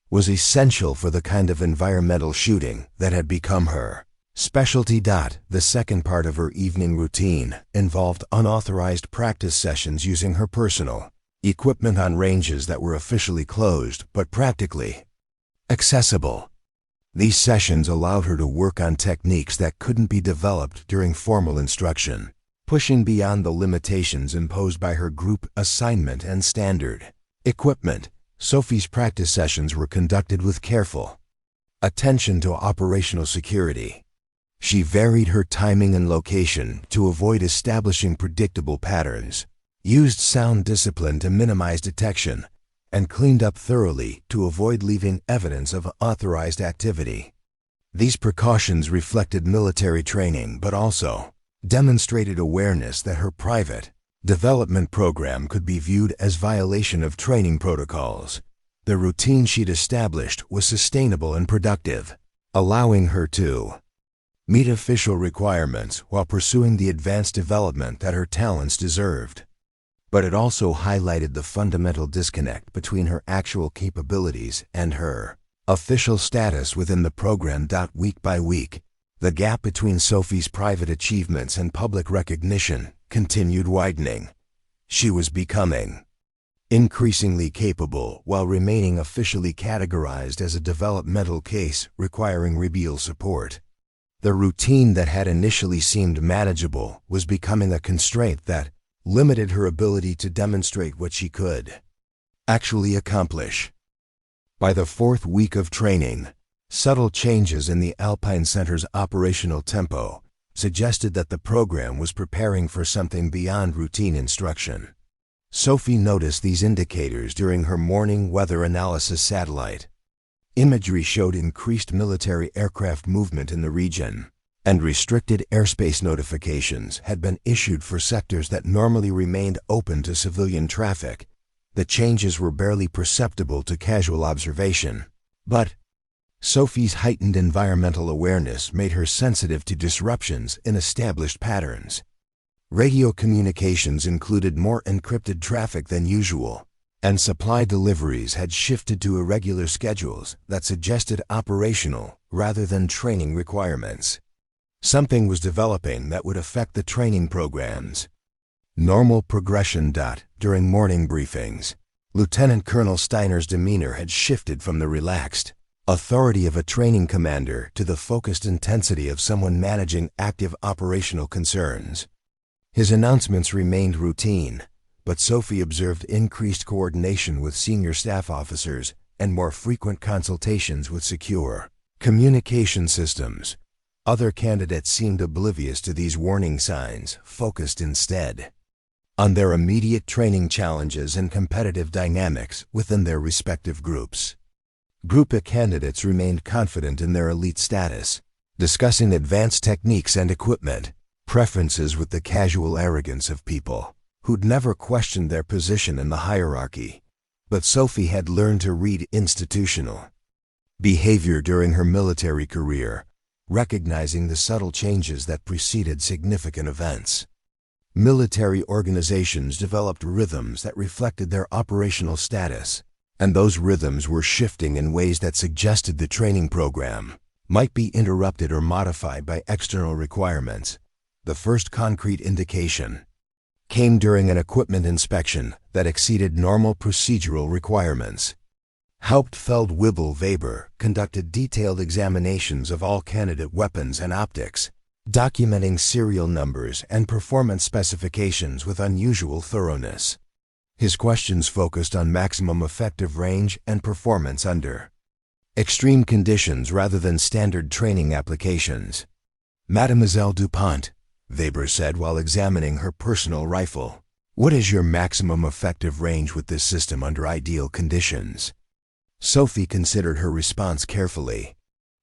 was essential for the kind of environmental shooting that had become her specialty. The second part of her evening routine involved unauthorized practice sessions using her personal equipment on ranges that were officially closed but practically accessible. These sessions allowed her to work on techniques that couldn't be developed during formal instruction, pushing beyond the limitations imposed by her group assignment and standard equipment. Sophie's practice sessions were conducted with careful attention to operational security. She varied her timing and location to avoid establishing predictable patterns, used sound discipline to minimize detection, and cleaned up thoroughly to avoid leaving evidence of unauthorized activity. These precautions reflected military training but also demonstrated awareness that her private development program could be viewed as violation of training protocols. The routine she'd established was sustainable and productive, allowing her to meet official requirements while pursuing the advanced development that her talents deserved. But it also highlighted the fundamental disconnect between her actual capabilities and her official status within the program. Week by week, the gap between Sophie's private achievements and public recognition continued widening. She was becoming increasingly capable while remaining officially categorized as a developmental case requiring remedial support. The routine that had initially seemed manageable was becoming a constraint that limited her ability to demonstrate what she could actually accomplish. By the fourth week of training, subtle changes in the Alpine Center's operational tempo suggested that the program was preparing for something beyond routine instruction. Sophie noticed these indicators during her morning weather analysis satellite. Imagery showed increased military aircraft movement in the region, and restricted airspace notifications had been issued for sectors that normally remained open to civilian traffic. The changes were barely perceptible to casual observation, but Sophie's heightened environmental awareness made her sensitive to disruptions in established patterns. Radio communications included more encrypted traffic than usual, and supply deliveries had shifted to irregular schedules that suggested operational rather than training requirements. Something was developing that would affect the training programs. Normal progression. During morning briefings, Lieutenant Colonel Steiner's demeanor had shifted from the relaxed authority of a training commander to the focused intensity of someone managing active operational concerns. His announcements remained routine, but Sophie observed increased coordination with senior staff officers and more frequent consultations with secure communication systems. Other candidates seemed oblivious to these warning signs, focused instead on their immediate training challenges and competitive dynamics within their respective groups. Group A candidates remained confident in their elite status, discussing advanced techniques and equipment preferences with the casual arrogance of people who'd never questioned their position in the hierarchy. But Sophie had learned to read institutional behavior during her military career, recognizing the subtle changes that preceded significant events. Military organizations developed rhythms that reflected their operational status, and those rhythms were shifting in ways that suggested the training program might be interrupted or modified by external requirements. The first concrete indication came during an equipment inspection that exceeded normal procedural requirements. Hauptfeldwebel Weber conducted detailed examinations of all candidate weapons and optics, documenting serial numbers and performance specifications with unusual thoroughness. His questions focused on maximum effective range and performance under extreme conditions rather than standard training applications. "Mademoiselle Dupont," Weber said while examining her personal rifle, "what is your maximum effective range with this system under ideal conditions?" Sophie considered her response carefully.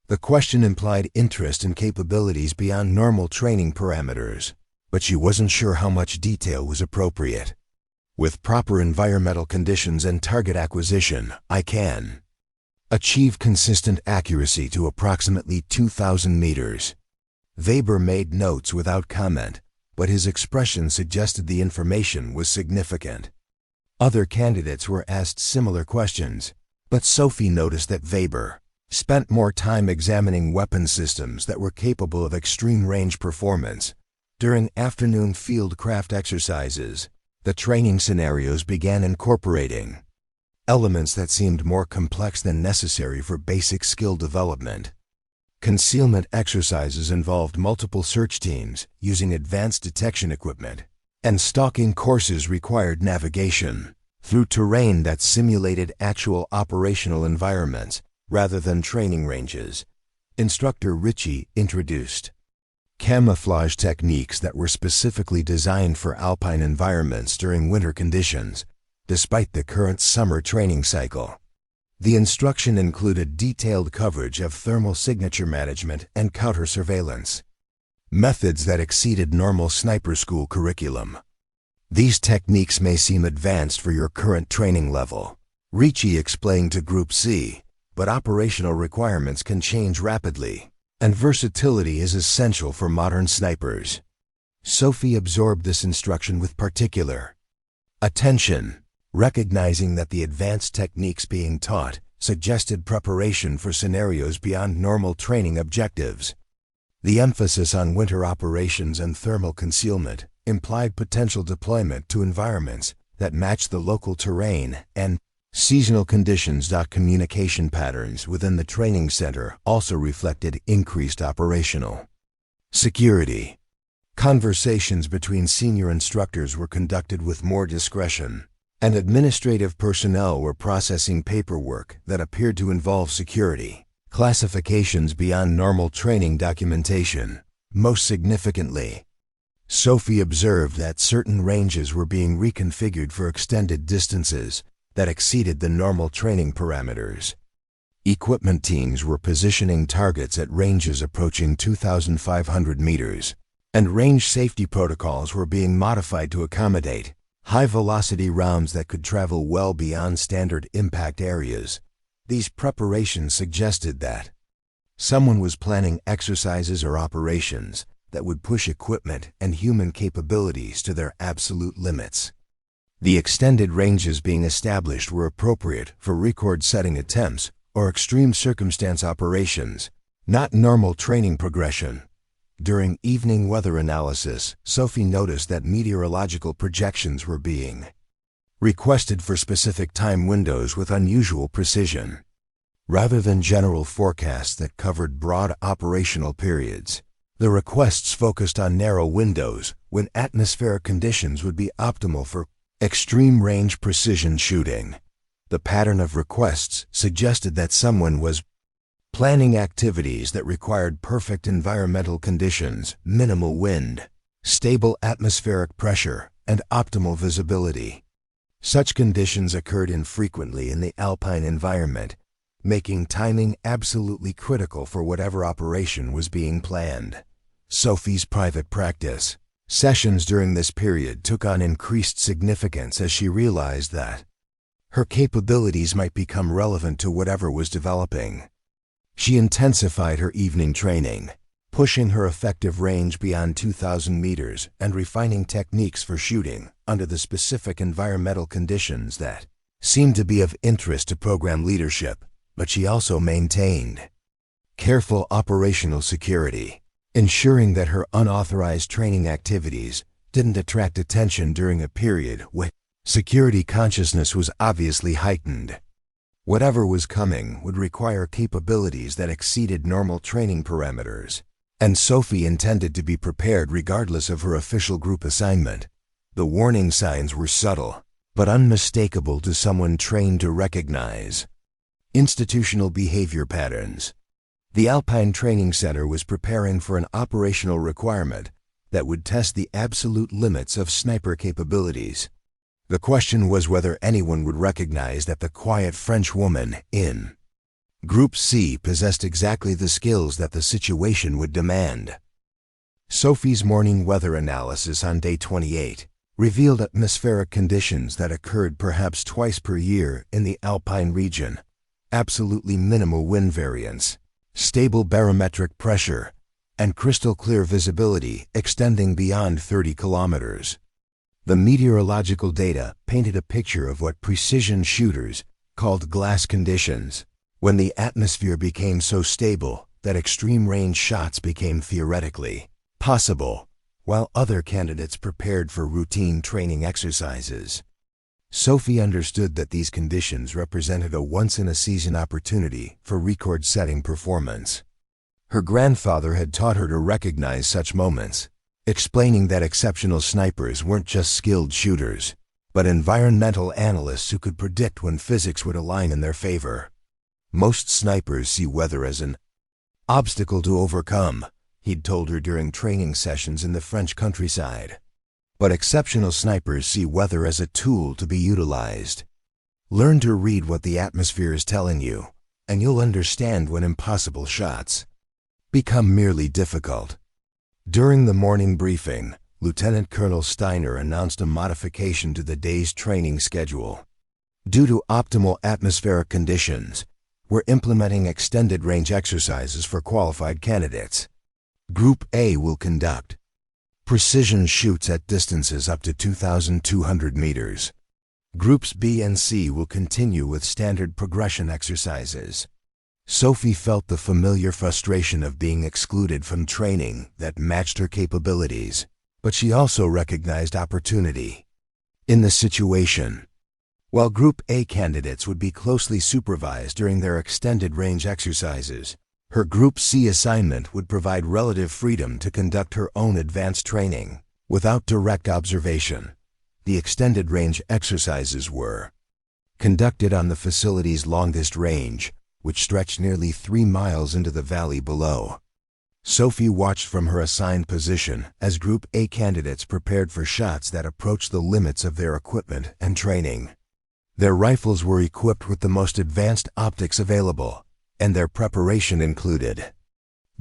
The question implied interest in capabilities beyond normal training parameters, but she wasn't sure how much detail was appropriate. "With proper environmental conditions and target acquisition, I can achieve consistent accuracy to approximately 2,000 meters. Weber made notes without comment, but his expression suggested the information was significant. Other candidates were asked similar questions, but Sophie noticed that Weber spent more time examining weapon systems that were capable of extreme range performance. During afternoon field craft exercises, the training scenarios began incorporating elements that seemed more complex than necessary for basic skill development. Concealment exercises involved multiple search teams using advanced detection equipment, and stalking courses required navigation through terrain that simulated actual operational environments rather than training ranges. Instructor Ritchie introduced camouflage techniques that were specifically designed for alpine environments during winter conditions, despite the current summer training cycle. The instruction included detailed coverage of thermal signature management and counter-surveillance, methods that exceeded normal sniper school curriculum. "These techniques may seem advanced for your current training level," Ritchie explained to Group C, "but operational requirements can change rapidly, and versatility is essential for modern snipers." Sophie absorbed this instruction with particular attention, recognizing that the advanced techniques being taught suggested preparation for scenarios beyond normal training objectives. The emphasis on winter operations and thermal concealment implied potential deployment to environments that matched the local terrain and seasonal conditions. Communication patterns within the training center also reflected increased operational security. Conversations between senior instructors were conducted with more discretion, and administrative personnel were processing paperwork that appeared to involve security classifications beyond normal training documentation. Most significantly, Sophie observed that certain ranges were being reconfigured for extended distances that exceeded the normal training parameters. Equipment teams were positioning targets at ranges approaching 2,500 meters, and range safety protocols were being modified to accommodate high-velocity rounds that could travel well beyond standard impact areas. These preparations suggested that someone was planning exercises or operations that would push equipment and human capabilities to their absolute limits. The extended ranges being established were appropriate for record-setting attempts or extreme circumstance operations, not normal training progression. During evening weather analysis, Sophie noticed that meteorological projections were being requested for specific time windows with unusual precision, rather than general forecasts that covered broad operational periods. The requests focused on narrow windows when atmospheric conditions would be optimal for extreme range precision shooting. The pattern of requests suggested that someone was planning activities that required perfect environmental conditions, minimal wind, stable atmospheric pressure, and optimal visibility. Such conditions occurred infrequently in the alpine environment, making timing absolutely critical for whatever operation was being planned. Sophie's private practice. Sessions during this period took on increased significance as she realized that her capabilities might become relevant to whatever was developing. She intensified her evening training, pushing her effective range beyond 2,000 meters and refining techniques for shooting under the specific environmental conditions that seemed to be of interest to program leadership, but she also maintained careful operational security, ensuring that her unauthorized training activities didn't attract attention during a period when security consciousness was obviously heightened. Whatever was coming would require capabilities that exceeded normal training parameters, and Sophie intended to be prepared regardless of her official group assignment. The warning signs were subtle, but unmistakable to someone trained to recognize institutional behavior patterns. The Alpine Training Center was preparing for an operational requirement that would test the absolute limits of sniper capabilities. The question was whether anyone would recognize that the quiet French woman in Group C possessed exactly the skills that the situation would demand. Sophie's morning weather analysis on day 28 revealed atmospheric conditions that occurred perhaps twice per year in the Alpine region. Absolutely minimal wind variance, stable barometric pressure, and crystal clear visibility extending beyond 30 kilometers. The meteorological data painted a picture of what precision shooters called glass conditions, when the atmosphere became so stable that extreme range shots became theoretically possible, while other candidates prepared for routine training exercises. Sophie understood that these conditions represented a once-in-a-season opportunity for record-setting performance. Her grandfather had taught her to recognize such moments, explaining that exceptional snipers weren't just skilled shooters, but environmental analysts who could predict when physics would align in their favor. Most snipers see weather as an obstacle to overcome, he'd told her during training sessions in the French countryside. But exceptional snipers see weather as a tool to be utilized. Learn to read what the atmosphere is telling you, and you'll understand when impossible shots become merely difficult. During the morning briefing, Lieutenant Colonel Steiner announced a modification to the day's training schedule. Due to optimal atmospheric conditions, we're implementing extended range exercises for qualified candidates. Group A will conduct precision shoots at distances up to 2,200 meters. Groups B and C will continue with standard progression exercises. Sophie felt the familiar frustration of being excluded from training that matched her capabilities, but she also recognized opportunity in the situation. While Group A candidates would be closely supervised during their extended range exercises, her Group C assignment would provide relative freedom to conduct her own advanced training without direct observation. The extended range exercises were conducted on the facility's longest range, which stretched nearly 3 miles into the valley below. Sophie watched from her assigned position as Group A candidates prepared for shots that approached the limits of their equipment and training. Their rifles were equipped with the most advanced optics available, and their preparation included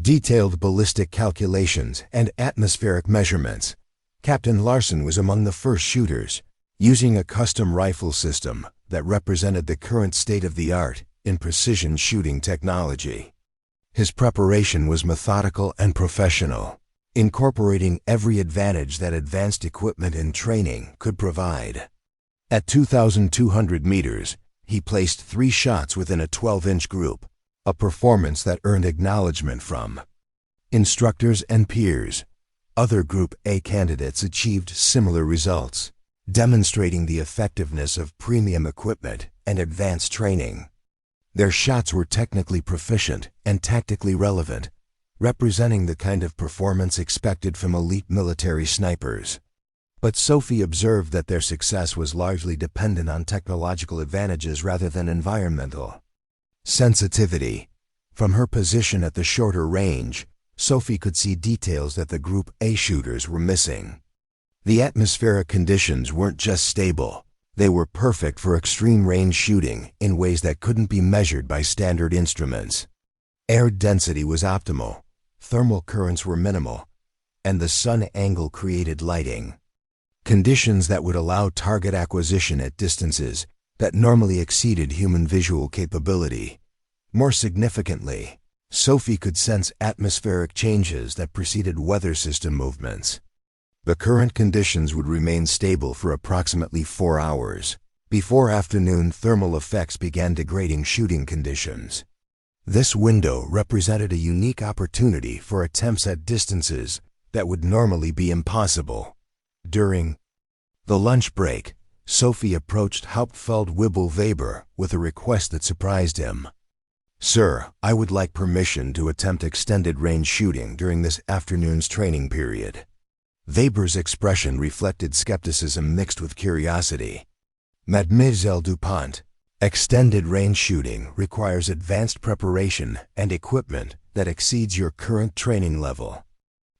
detailed ballistic calculations and atmospheric measurements. Captain Larson was among the first shooters, using a custom rifle system that represented the current state-of-the-art in precision shooting technology. His preparation was methodical and professional, incorporating every advantage that advanced equipment and training could provide. At 2,200 meters, he placed 3 shots within a 12-inch group, a performance that earned acknowledgement from instructors and peers. Other Group A candidates achieved similar results, demonstrating the effectiveness of premium equipment and advanced training. Their shots were technically proficient and tactically relevant, representing the kind of performance expected from elite military snipers. But Sophie observed that their success was largely dependent on technological advantages rather than environmental sensitivity. From her position at the shorter range, Sophie could see details that the Group A shooters were missing. The atmospheric conditions weren't just stable, they were perfect for extreme range shooting in ways that couldn't be measured by standard instruments. Air density was optimal, thermal currents were minimal, and the sun angle created lighting. Conditions that would allow target acquisition at distances that normally exceeded human visual capability. More significantly, Sophie could sense atmospheric changes that preceded weather system movements. The current conditions would remain stable for approximately 4 hours, before afternoon thermal effects began degrading shooting conditions. This window represented a unique opportunity for attempts at distances that would normally be impossible. During the lunch break, Sophie approached Hauptfeldwebel Weber with a request that surprised him. "Sir, I would like permission to attempt extended-range shooting during this afternoon's training period." Weber's expression reflected skepticism mixed with curiosity. "Mademoiselle Dupont, extended-range shooting requires advanced preparation and equipment that exceeds your current training level.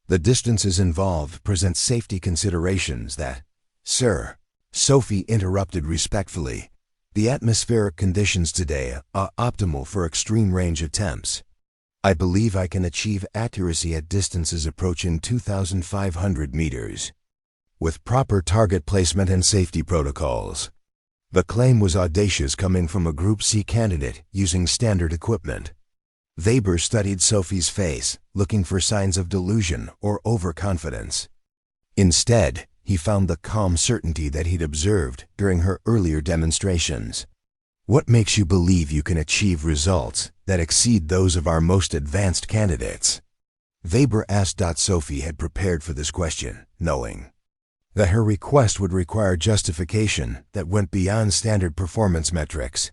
The distances involved present safety considerations that—" "Sir," Sophie interrupted respectfully, "the atmospheric conditions today are optimal for extreme-range attempts. I believe I can achieve accuracy at distances approaching 2,500 meters. With proper target placement and safety protocols." The claim was audacious coming from a Group C candidate using standard equipment. Weber studied Sophie's face, looking for signs of delusion or overconfidence. Instead, he found the calm certainty that he'd observed during her earlier demonstrations. "What makes you believe you can achieve results that exceed those of our most advanced candidates?" Weber asked. Sophie had prepared for this question, knowing that her request would require justification that went beyond standard performance metrics.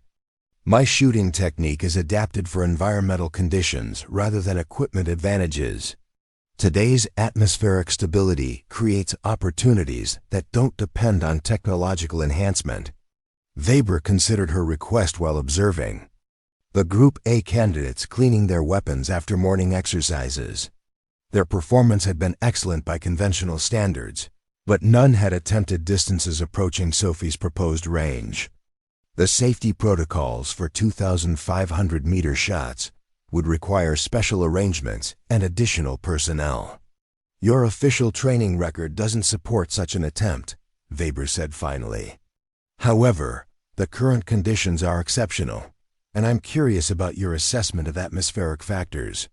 "My shooting technique is adapted for environmental conditions rather than equipment advantages. Today's atmospheric stability creates opportunities that don't depend on technological enhancement." Weber considered her request while observing the Group A candidates cleaning their weapons after morning exercises. Their performance had been excellent by conventional standards, but none had attempted distances approaching Sophie's proposed range. The safety protocols for 2,500-meter shots would require special arrangements and additional personnel. "Your official training record doesn't support such an attempt," Weber said finally. "However, the current conditions are exceptional, and I'm curious about your assessment of atmospheric factors.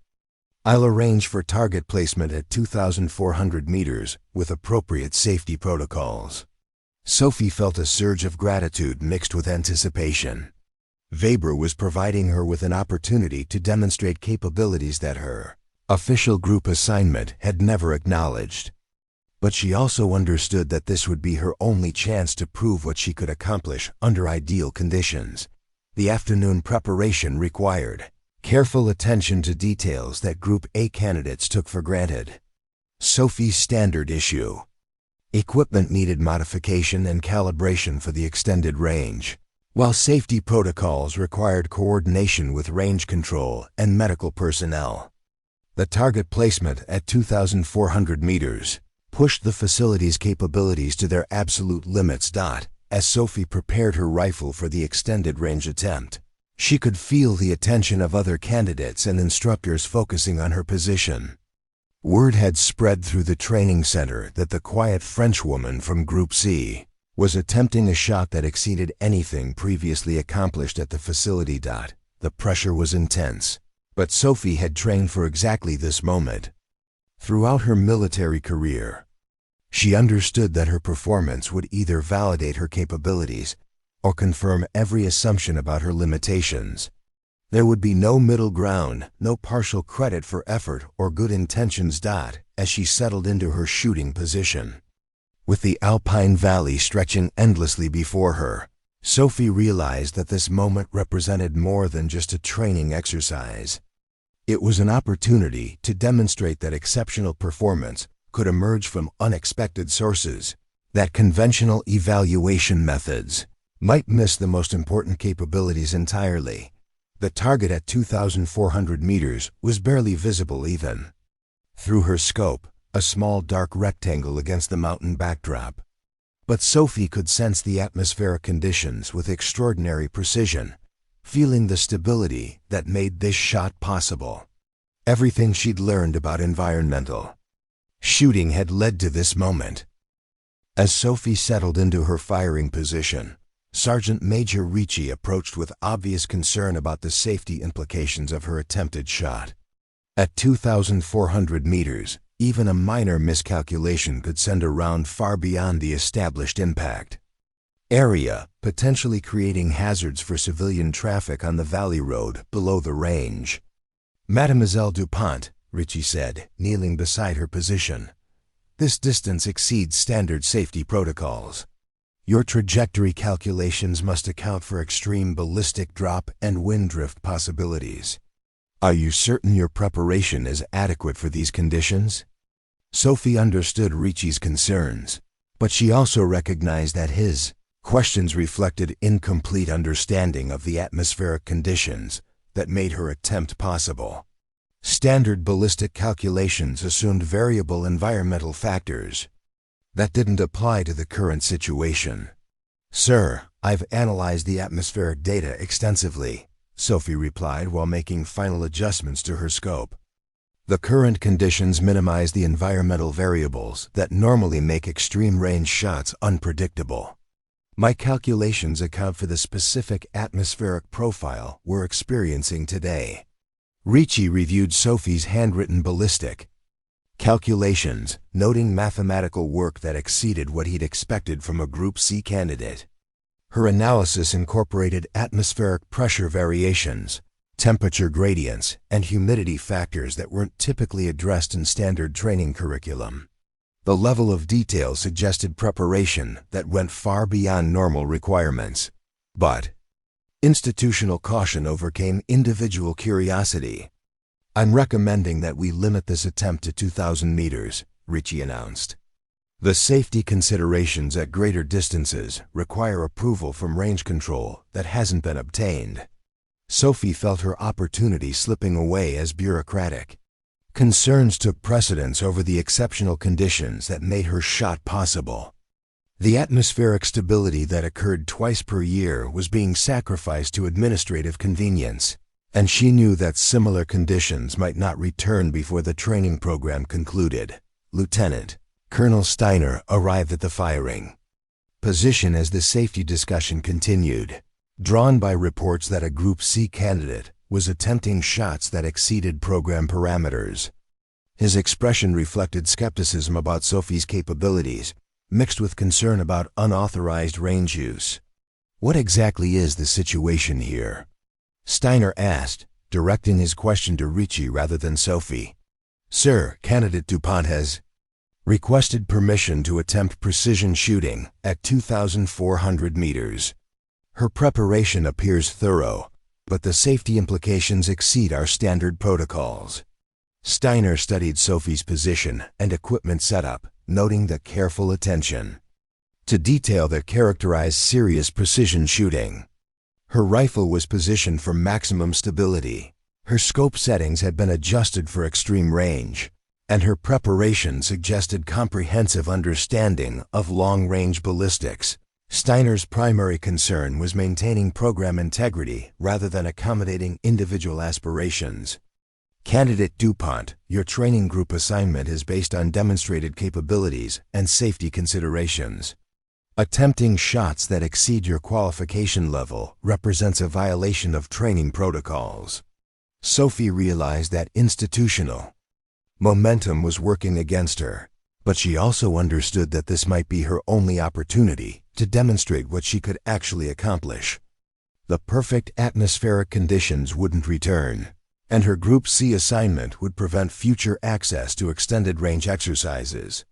I'll arrange for target placement at 2,400 meters with appropriate safety protocols." Sophie felt a surge of gratitude mixed with anticipation. Weber was providing her with an opportunity to demonstrate capabilities that her official group assignment had never acknowledged. But she also understood that this would be her only chance to prove what she could accomplish under ideal conditions. The afternoon preparation required careful attention to details that Group A candidates took for granted. Sophie's standard issue: equipment needed modification and calibration for the extended range, while safety protocols required coordination with range control and medical personnel. The target placement at 2,400 meters pushed the facility's capabilities to their absolute limits. As Sophie prepared her rifle for the extended range attempt, she could feel the attention of other candidates and instructors focusing on her position. Word had spread through the training center that the quiet Frenchwoman from Group C was attempting a shot that exceeded anything previously accomplished at the facility. The pressure was intense, but Sophie had trained for exactly this moment. Throughout her military career, she understood that her performance would either validate her capabilities or confirm every assumption about her limitations. There would be no middle ground, no partial credit for effort or good intentions. As she settled into her shooting position, with the Alpine valley stretching endlessly before her, Sophie realized that this moment represented more than just a training exercise. It was an opportunity to demonstrate that exceptional performance could emerge from unexpected sources, that conventional evaluation methods might miss the most important capabilities entirely. The target at 2,400 meters was barely visible even through her scope, a small dark rectangle against the mountain backdrop. But Sophie could sense the atmospheric conditions with extraordinary precision, feeling the stability that made this shot possible. Everything she'd learned about environmental Shooting had led to this moment. As Sophie settled into her firing position, Sergeant Major Ricci approached with obvious concern about the safety implications of her attempted shot. At 2,400 meters, even a minor miscalculation could send a round far beyond the established impact area, potentially creating hazards for civilian traffic on the valley road below the range. "Mademoiselle Dupont," Ricci said, kneeling beside her position, "this distance exceeds standard safety protocols. Your trajectory calculations must account for extreme ballistic drop and wind drift possibilities. Are you certain your preparation is adequate for these conditions?" Sophie understood Ricci's concerns, but she also recognized that his questions reflected incomplete understanding of the atmospheric conditions that made her attempt possible. Standard ballistic calculations assumed variable environmental factors. That didn't apply to the current situation. "Sir, I've analyzed the atmospheric data extensively," Sophie replied while making final adjustments to her scope. "The current conditions minimize the environmental variables that normally make extreme-range shots unpredictable. My calculations account for the specific atmospheric profile we're experiencing today." Ricci reviewed Sophie's handwritten ballistic calculations, noting mathematical work that exceeded what he'd expected from a Group C candidate. Her analysis incorporated atmospheric pressure variations, temperature gradients, and humidity factors that weren't typically addressed in standard training curriculum. The level of detail suggested preparation that went far beyond normal requirements. But institutional caution overcame individual curiosity. "I'm recommending that we limit this attempt to 2,000 meters, Ricci announced. "The safety considerations at greater distances require approval from range control that hasn't been obtained." Sophie felt her opportunity slipping away as bureaucratic. Concerns took precedence over the exceptional conditions that made her shot possible. The atmospheric stability that occurred twice per year was being sacrificed to administrative convenience, and she knew that similar conditions might not return before the training program concluded. Lieutenant Colonel Steiner arrived at the firing position as the safety discussion continued, drawn by reports that a Group C candidate was attempting shots that exceeded program parameters. His expression reflected skepticism about Sophie's capabilities, mixed with concern about unauthorized range use. "What exactly is the situation here?" Steiner asked, directing his question to Ricci rather than Sophie. "Sir, candidate Dupont has requested permission to attempt precision shooting at 2,400 meters. Her preparation appears thorough, but the safety implications exceed our standard protocols." Steiner studied Sophie's position and equipment setup, noting the careful attention to detail that characterized serious precision shooting. Her rifle was positioned for maximum stability, her scope settings had been adjusted for extreme range, and her preparation suggested comprehensive understanding of long-range ballistics. Steiner's primary concern was maintaining program integrity rather than accommodating individual aspirations. "Candidate Dupont, your training group assignment is based on demonstrated capabilities and safety considerations. Attempting shots that exceed your qualification level represents a violation of training protocols." Sophie realized that institutional momentum was working against her, but she also understood that this might be her only opportunity to demonstrate what she could actually accomplish. The perfect atmospheric conditions wouldn't return, and her Group C assignment would prevent future access to extended range exercises.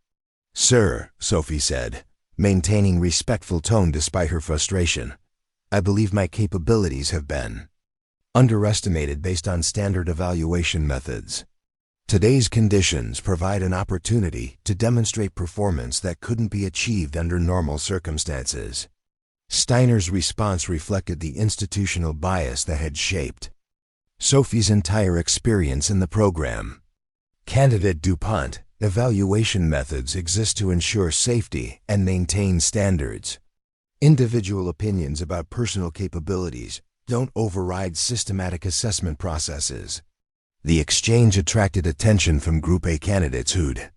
"Sir," Sophie said, maintaining respectful tone despite her frustration, "I believe my capabilities have been underestimated based on standard evaluation methods. Today's conditions provide an opportunity to demonstrate performance that couldn't be achieved under normal circumstances." Steiner's response reflected the institutional bias that had shaped Sophie's entire experience in the program. "Candidate Dupont, evaluation methods exist to ensure safety and maintain standards. Individual opinions about personal capabilities don't override systematic assessment processes." The exchange attracted attention from Group A candidates who'd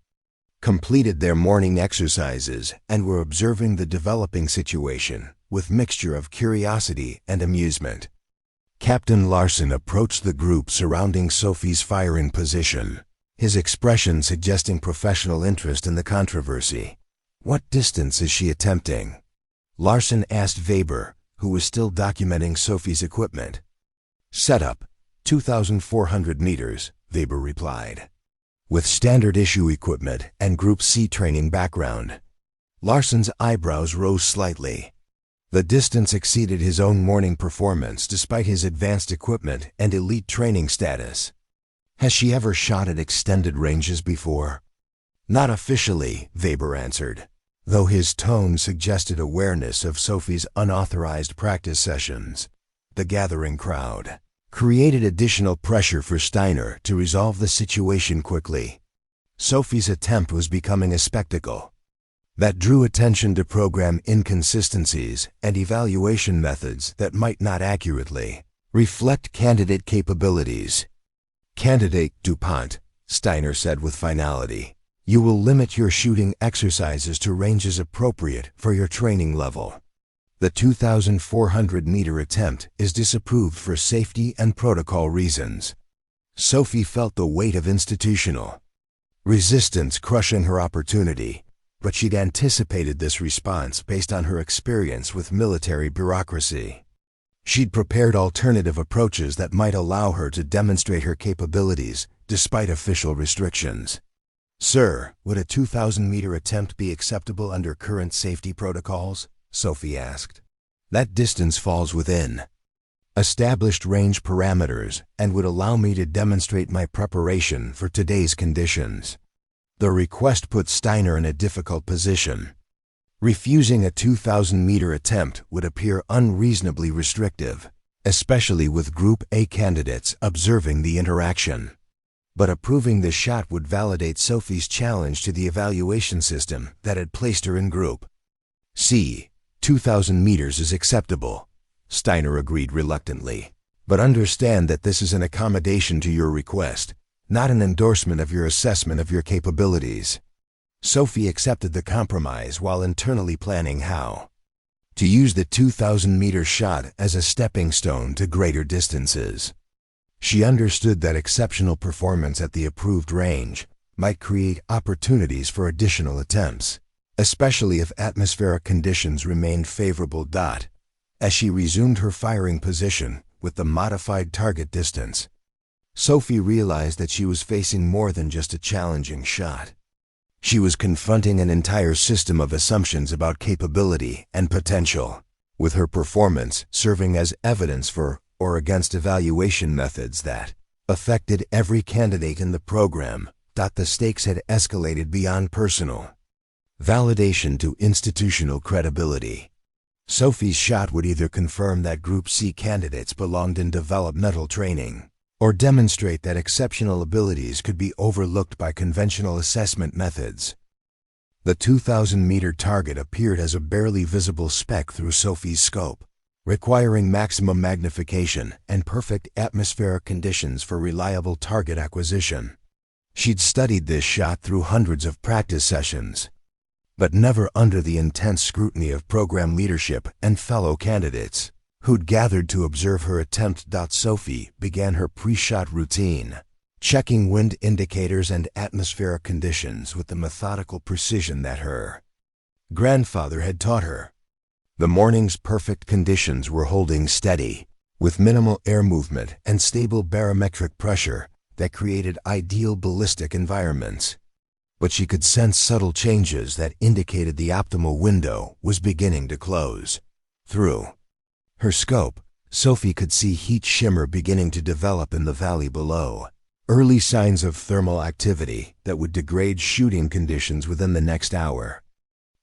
completed their morning exercises, and were observing the developing situation with mixture of curiosity and amusement. Captain Larsen approached the group surrounding Sophie's firing position, his expression suggesting professional interest in the controversy. "What distance is she attempting?" Larsen asked Weber, who was still documenting Sophie's equipment. "Setup, 2,400 meters, Weber replied. "With standard issue equipment and Group C training background." Larsen's eyebrows rose slightly. The distance exceeded his own morning performance despite his advanced equipment and elite training status. "Has she ever shot at extended ranges before?" "Not officially," Weber answered, though his tone suggested awareness of Sophie's unauthorized practice sessions. The gathering crowd created additional pressure for Steiner to resolve the situation quickly. Sophie's attempt was becoming a spectacle that drew attention to program inconsistencies and evaluation methods that might not accurately reflect candidate capabilities. "Candidate Dupont," Steiner said with finality, "you will limit your shooting exercises to ranges appropriate for your training level. The 2,400-meter attempt is disapproved for safety and protocol reasons." Sophie felt the weight of institutional resistance crushing her opportunity, but she'd anticipated this response based on her experience with military bureaucracy. She'd prepared alternative approaches that might allow her to demonstrate her capabilities despite official restrictions. "Sir, would a 2,000-meter attempt be acceptable under current safety protocols?" Sophie asked. "That distance falls within established range parameters and would allow me to demonstrate my preparation for today's conditions." The request put Steiner in a difficult position. Refusing a 2,000-meter attempt would appear unreasonably restrictive, especially with Group A candidates observing the interaction. But approving the shot would validate Sophie's challenge to the evaluation system that had placed her in Group C. 2,000 meters is acceptable, Steiner agreed reluctantly. "But understand that this is an accommodation to your request, not an endorsement of your assessment of your capabilities." Sophie accepted the compromise while internally planning how to use the 2,000-meter shot as a stepping stone to greater distances. She understood that exceptional performance at the approved range might create opportunities for additional attempts, especially if atmospheric conditions remained favorable. As she resumed her firing position with the modified target distance, Sophie realized that she was facing more than just a challenging shot. She was confronting an entire system of assumptions about capability and potential, with her performance serving as evidence for or against evaluation methods that affected every candidate in the program. The stakes had escalated beyond personal validation to institutional credibility. Sophie's shot would either confirm that Group C candidates belonged in developmental training, or demonstrate that exceptional abilities could be overlooked by conventional assessment methods. The 2,000-meter target appeared as a barely visible speck through Sophie's scope, requiring maximum magnification and perfect atmospheric conditions for reliable target acquisition. She'd studied this shot through hundreds of practice sessions, but never under the intense scrutiny of program leadership and fellow candidates who'd gathered to observe her attempt. Sophie began her pre-shot routine, checking wind indicators and atmospheric conditions with the methodical precision that her grandfather had taught her. The morning's perfect conditions were holding steady, with minimal air movement and stable barometric pressure that created ideal ballistic environments. But she could sense subtle changes that indicated the optimal window was beginning to close. Through her scope, Sophie could see heat shimmer beginning to develop in the valley below, early signs of thermal activity that would degrade shooting conditions within the next hour.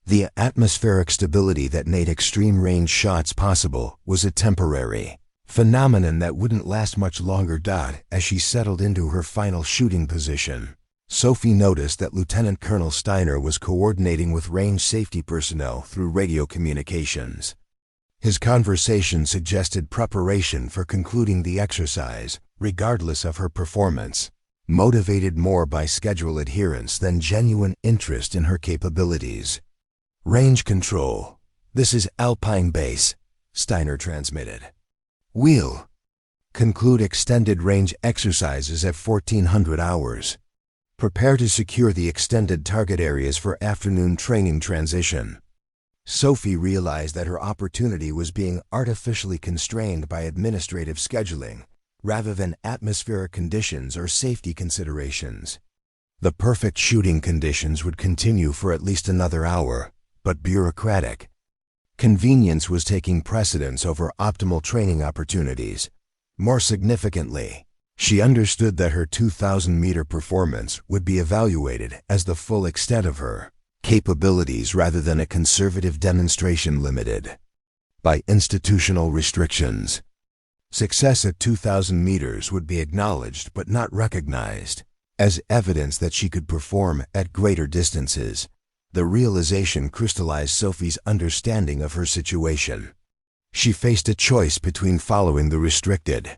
The atmospheric stability that made extreme-range shots possible was a temporary phenomenon that wouldn't last much longer. As she settled into her final shooting position, Sophie noticed that Lieutenant Colonel Steiner was coordinating with range safety personnel through radio communications. His conversation suggested preparation for concluding the exercise, regardless of her performance. motivated more by schedule adherence than genuine interest in her capabilities. Range control. This is Alpine base, Steiner transmitted. Wheel. Conclude extended range exercises at 1400 hours. Prepare to secure the extended target areas for afternoon training transition. Sophie realized that her opportunity was being artificially constrained by administrative scheduling, rather than atmospheric conditions or safety considerations. The perfect shooting conditions would continue for at least another hour, but bureaucratic convenience was taking precedence over optimal training opportunities. More significantly, she understood that her 2,000-meter performance would be evaluated as the full extent of her capabilities rather than a conservative demonstration limited by institutional restrictions. Success at 2,000 meters would be acknowledged but not recognized as evidence that she could perform at greater distances. The realization crystallized Sophie's understanding of her situation. She faced a choice between following the restricted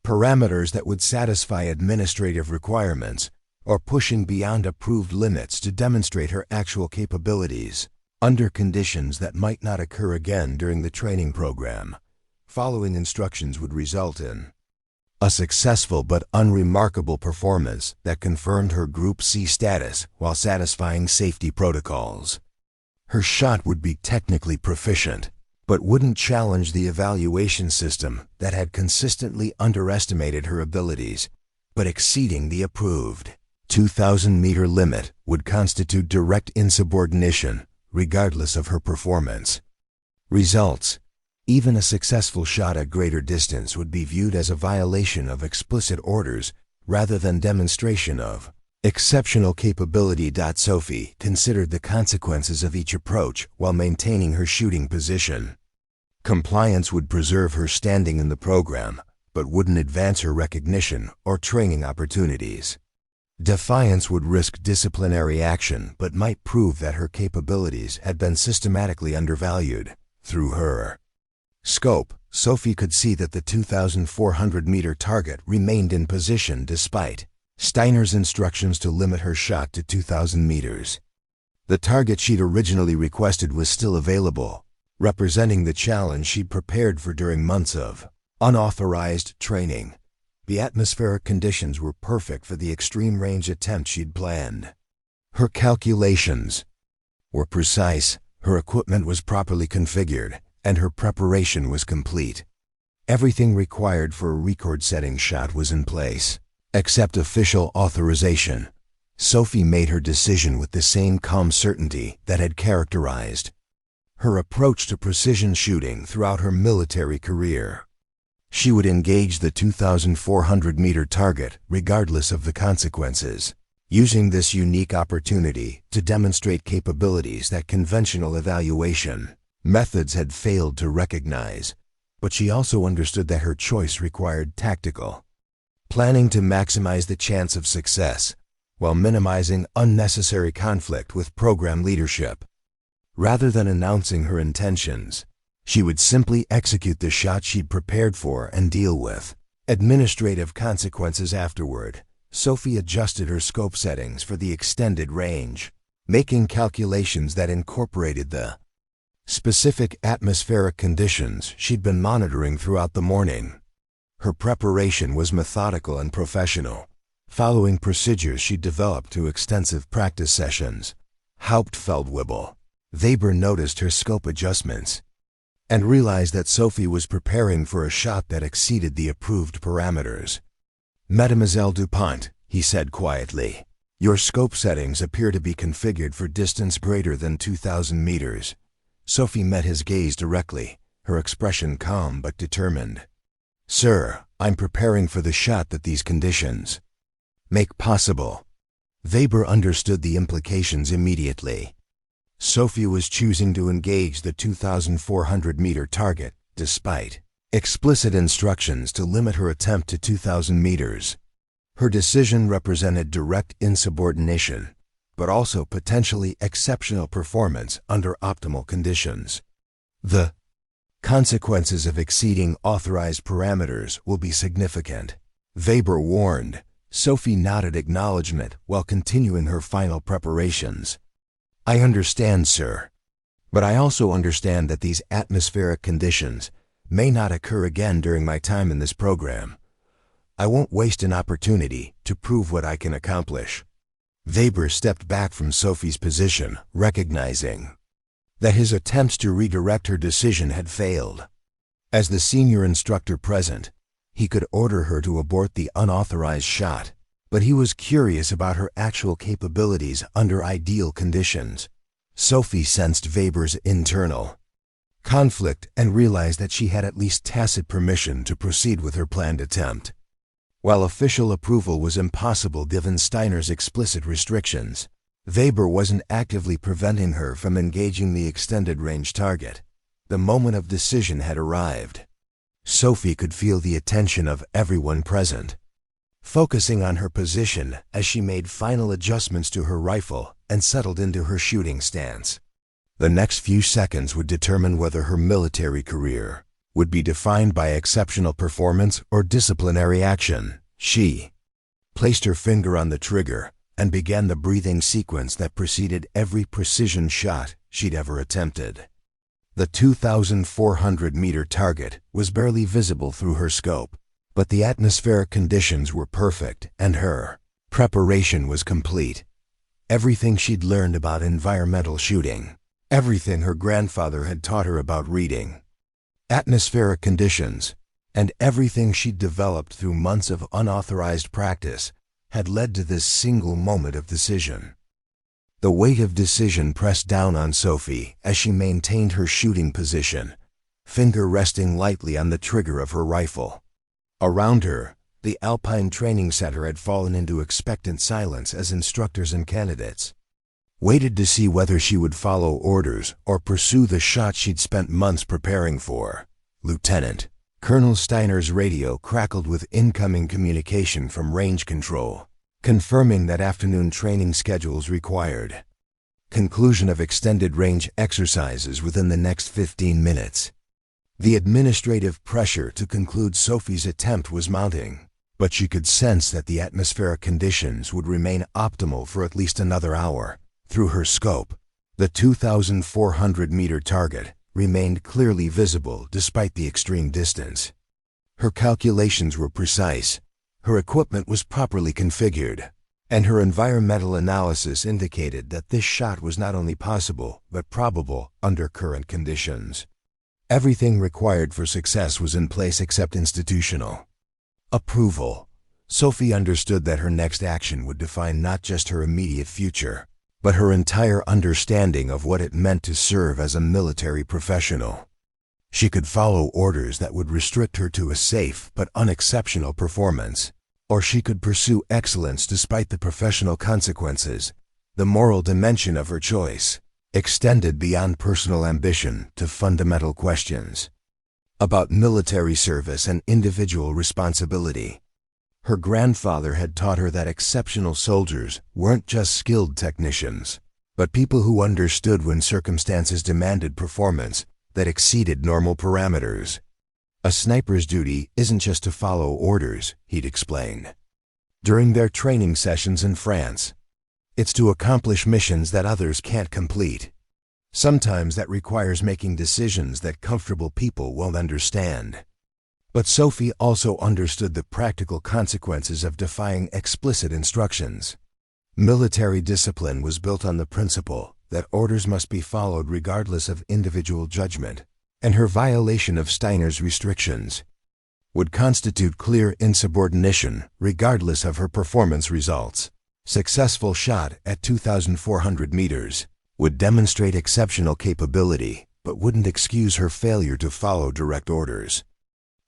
parameters that would satisfy administrative requirements or pushing beyond approved limits to demonstrate her actual capabilities under conditions that might not occur again during the training program. Following instructions would result in a successful but unremarkable performance that confirmed her Group C status while satisfying safety protocols. Her shot would be technically proficient, but wouldn't challenge the evaluation system that had consistently underestimated her abilities, but exceeding the approved 2,000-meter limit would constitute direct insubordination, regardless of her performance. Results. Even a successful shot at greater distance would be viewed as a violation of explicit orders rather than demonstration of exceptional capability. Sophie considered the consequences of each approach while maintaining her shooting position. Compliance would preserve her standing in the program, but wouldn't advance her recognition or training opportunities. Defiance would risk disciplinary action but might prove that her capabilities had been systematically undervalued. Through her scope, Sophie could see that the 2,400-meter target remained in position despite Steiner's instructions to limit her shot to 2,000 meters. The target she'd originally requested was still available, representing the challenge she'd prepared for during months of unauthorized training. The atmospheric conditions were perfect for the extreme range attempt she'd planned. Her calculations were precise, her equipment was properly configured, and her preparation was complete. Everything required for a record-setting shot was in place, except official authorization. Sophie made her decision with the same calm certainty that had characterized her approach to precision shooting throughout her military career. She would engage the 2,400-meter target regardless of the consequences, using this unique opportunity to demonstrate capabilities that conventional evaluation methods had failed to recognize. But she also understood that her choice required tactical planning to maximize the chance of success, while minimizing unnecessary conflict with program leadership. Rather than announcing her intentions, she would simply execute the shot she'd prepared for and deal with administrative consequences afterward. Sophie adjusted her scope settings for the extended range, making calculations that incorporated the specific atmospheric conditions she'd been monitoring throughout the morning. Her preparation was methodical and professional, following procedures she'd developed through extensive practice sessions. Hauptfeldwebel. Weber noticed her scope adjustments and realized that Sophie was preparing for a shot that exceeded the approved parameters. "Mademoiselle Dupont," he said quietly, "your scope settings appear to be configured for distance greater than 2,000 meters. Sophie met his gaze directly, her expression calm but determined. "Sir, I'm preparing for the shot that these conditions make possible." Weber understood the implications immediately. Sophie was choosing to engage the 2,400-meter target, despite explicit instructions to limit her attempt to 2,000 meters. Her decision represented direct insubordination, but also potentially exceptional performance under optimal conditions. The consequences of exceeding authorized parameters will be significant, Weber warned. Sophie nodded acknowledgement while continuing her final preparations. "I understand, sir. But I also understand that these atmospheric conditions may not occur again during my time in this program. I won't waste an opportunity to prove what I can accomplish." Weber stepped back from Sophie's position, recognizing that his attempts to redirect her decision had failed. As the senior instructor present, he could order her to abort the unauthorized shot, but he was curious about her actual capabilities under ideal conditions. Sophie sensed Weber's internal conflict and realized that she had at least tacit permission to proceed with her planned attempt. While official approval was impossible given Steiner's explicit restrictions, Weber wasn't actively preventing her from engaging the extended range target. The moment of decision had arrived. Sophie could feel the attention of everyone present, focusing on her position as she made final adjustments to her rifle and settled into her shooting stance. The next few seconds would determine whether her military career would be defined by exceptional performance or disciplinary action. She placed her finger on the trigger and began the breathing sequence that preceded every precision shot she'd ever attempted. The 2,400-meter target was barely visible through her scope, but the atmospheric conditions were perfect and her preparation was complete. Everything she'd learned about environmental shooting, everything her grandfather had taught her about reading atmospheric conditions, and everything she'd developed through months of unauthorized practice had led to this single moment of decision. The weight of decision pressed down on Sophie as she maintained her shooting position, finger resting lightly on the trigger of her rifle. Around her, the Alpine training center had fallen into expectant silence as instructors and candidates waited to see whether she would follow orders or pursue the shot she'd spent months preparing for. Lieutenant Colonel Steiner's radio crackled with incoming communication from range control, confirming that afternoon training schedules required conclusion of extended range exercises within the next 15 minutes. The administrative pressure to conclude Sophie's attempt was mounting, but she could sense that the atmospheric conditions would remain optimal for at least another hour. Through her scope, the 2,400-meter target remained clearly visible despite the extreme distance. Her calculations were precise, her equipment was properly configured, and her environmental analysis indicated that this shot was not only possible but probable under current conditions. Everything required for success was in place except institutional approval. Sophie understood that her next action would define not just her immediate future, but her entire understanding of what it meant to serve as a military professional. She could follow orders that would restrict her to a safe but unexceptional performance, or she could pursue excellence despite the professional consequences. The moral dimension of her choice extended beyond personal ambition to fundamental questions about military service and individual responsibility. Her grandfather had taught her that exceptional soldiers weren't just skilled technicians, but people who understood when circumstances demanded performance that exceeded normal parameters. A sniper's duty isn't just to follow orders, he'd explain. During their training sessions in France, it's to accomplish missions that others can't complete. Sometimes that requires making decisions that comfortable people won't understand. But Sophie also understood the practical consequences of defying explicit instructions. Military discipline was built on the principle that orders must be followed regardless of individual judgment, and her violation of Steiner's restrictions would constitute clear insubordination regardless of her performance results. Successful shot at 2,400 meters would demonstrate exceptional capability, but wouldn't excuse her failure to follow direct orders.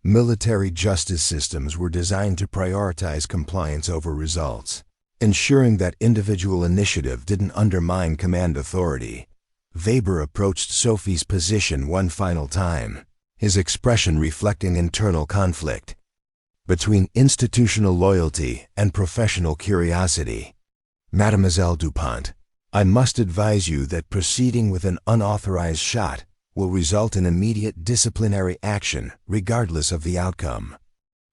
Military justice systems were designed to prioritize compliance over results, ensuring that individual initiative didn't undermine command authority. Weber approached Sophie's position one final time, his expression reflecting internal conflict between institutional loyalty and professional curiosity. "Mademoiselle Dupont, I must advise you that proceeding with an unauthorized shot will result in immediate disciplinary action regardless of the outcome."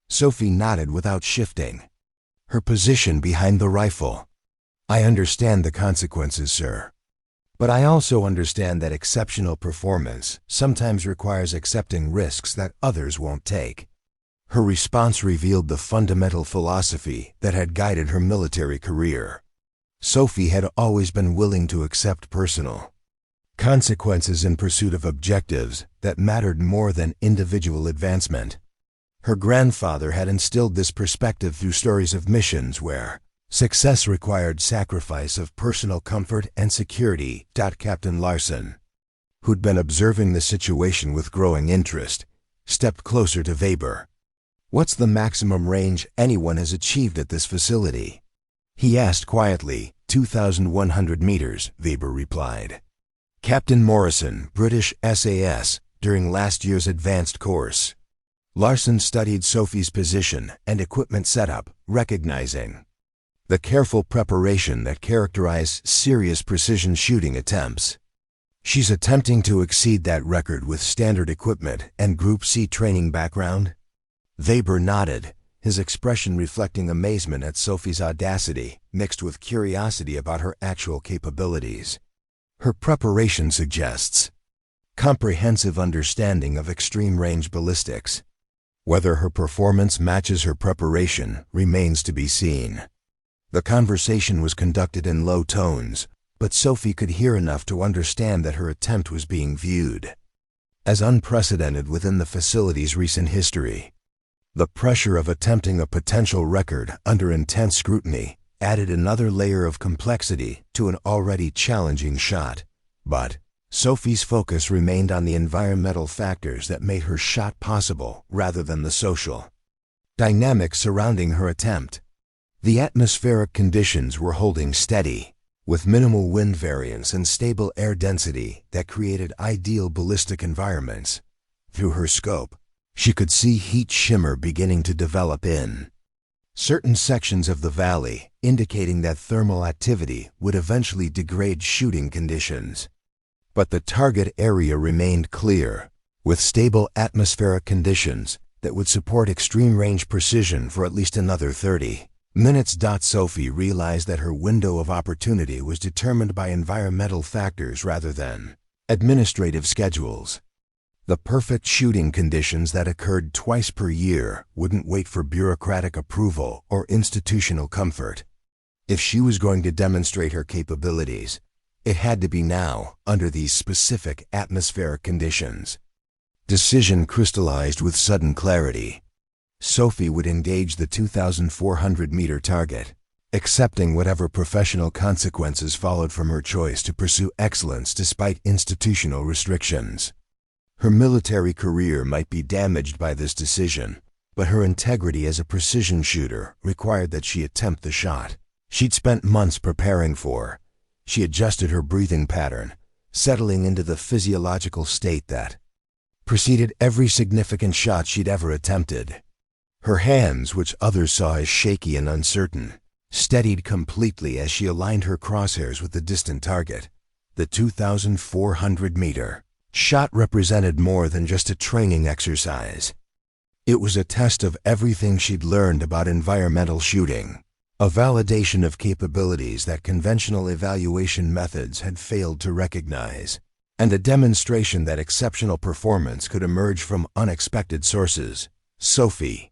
Sophie nodded without shifting. Her position behind the rifle. I understand the consequences, sir. But I also understand that exceptional performance sometimes requires accepting risks that others won't take. Her response revealed the fundamental philosophy that had guided her military career. Sophie had always been willing to accept personal consequences in pursuit of objectives that mattered more than individual advancement. Her grandfather had instilled this perspective through stories of missions where success required sacrifice of personal comfort and security. Captain Larson, who'd been observing the situation with growing interest, stepped closer to Weber. "What's the maximum range anyone has achieved at this facility?" he asked quietly. 2,100 meters, Weber replied. "Captain Morrison, British SAS, during last year's advanced course." Larson studied Sophie's position and equipment setup, recognizing the careful preparation that characterized serious precision shooting attempts. "She's attempting to exceed that record with standard equipment and Group C training background?" Weber nodded, his expression reflecting amazement at Sophie's audacity, mixed with curiosity about her actual capabilities. "Her preparation suggests comprehensive understanding of extreme-range ballistics. Whether her performance matches her preparation remains to be seen." The conversation was conducted in low tones, but Sophie could hear enough to understand that her attempt was being viewed as unprecedented within the facility's recent history. The pressure of attempting a potential record under intense scrutiny added another layer of complexity to an already challenging shot. But Sophie's focus remained on the environmental factors that made her shot possible rather than the social dynamics surrounding her attempt. The atmospheric conditions were holding steady, with minimal wind variance and stable air density that created ideal ballistic environments. Through her scope, she could see heat shimmer beginning to develop in certain sections of the valley, indicating that thermal activity would eventually degrade shooting conditions. But the target area remained clear, with stable atmospheric conditions that would support extreme-range precision for at least another 30 minutes. Sophie realized that her window of opportunity was determined by environmental factors rather than administrative schedules. The perfect shooting conditions that occurred twice per year wouldn't wait for bureaucratic approval or institutional comfort. If she was going to demonstrate her capabilities, it had to be now, under these specific atmospheric conditions. Decision crystallized with sudden clarity. Sophie would engage the 2,400-meter target, accepting whatever professional consequences followed from her choice to pursue excellence despite institutional restrictions. Her military career might be damaged by this decision, but her integrity as a precision shooter required that she attempt the shot she'd spent months preparing for. She adjusted her breathing pattern, settling into the physiological state that preceded every significant shot she'd ever attempted. Her hands, which others saw as shaky and uncertain, steadied completely as she aligned her crosshairs with the distant target. The 2,400-meter shot represented more than just a training exercise. It was a test of everything she'd learned about environmental shooting, a validation of capabilities that conventional evaluation methods had failed to recognize, and a demonstration that exceptional performance could emerge from unexpected sources. Sophie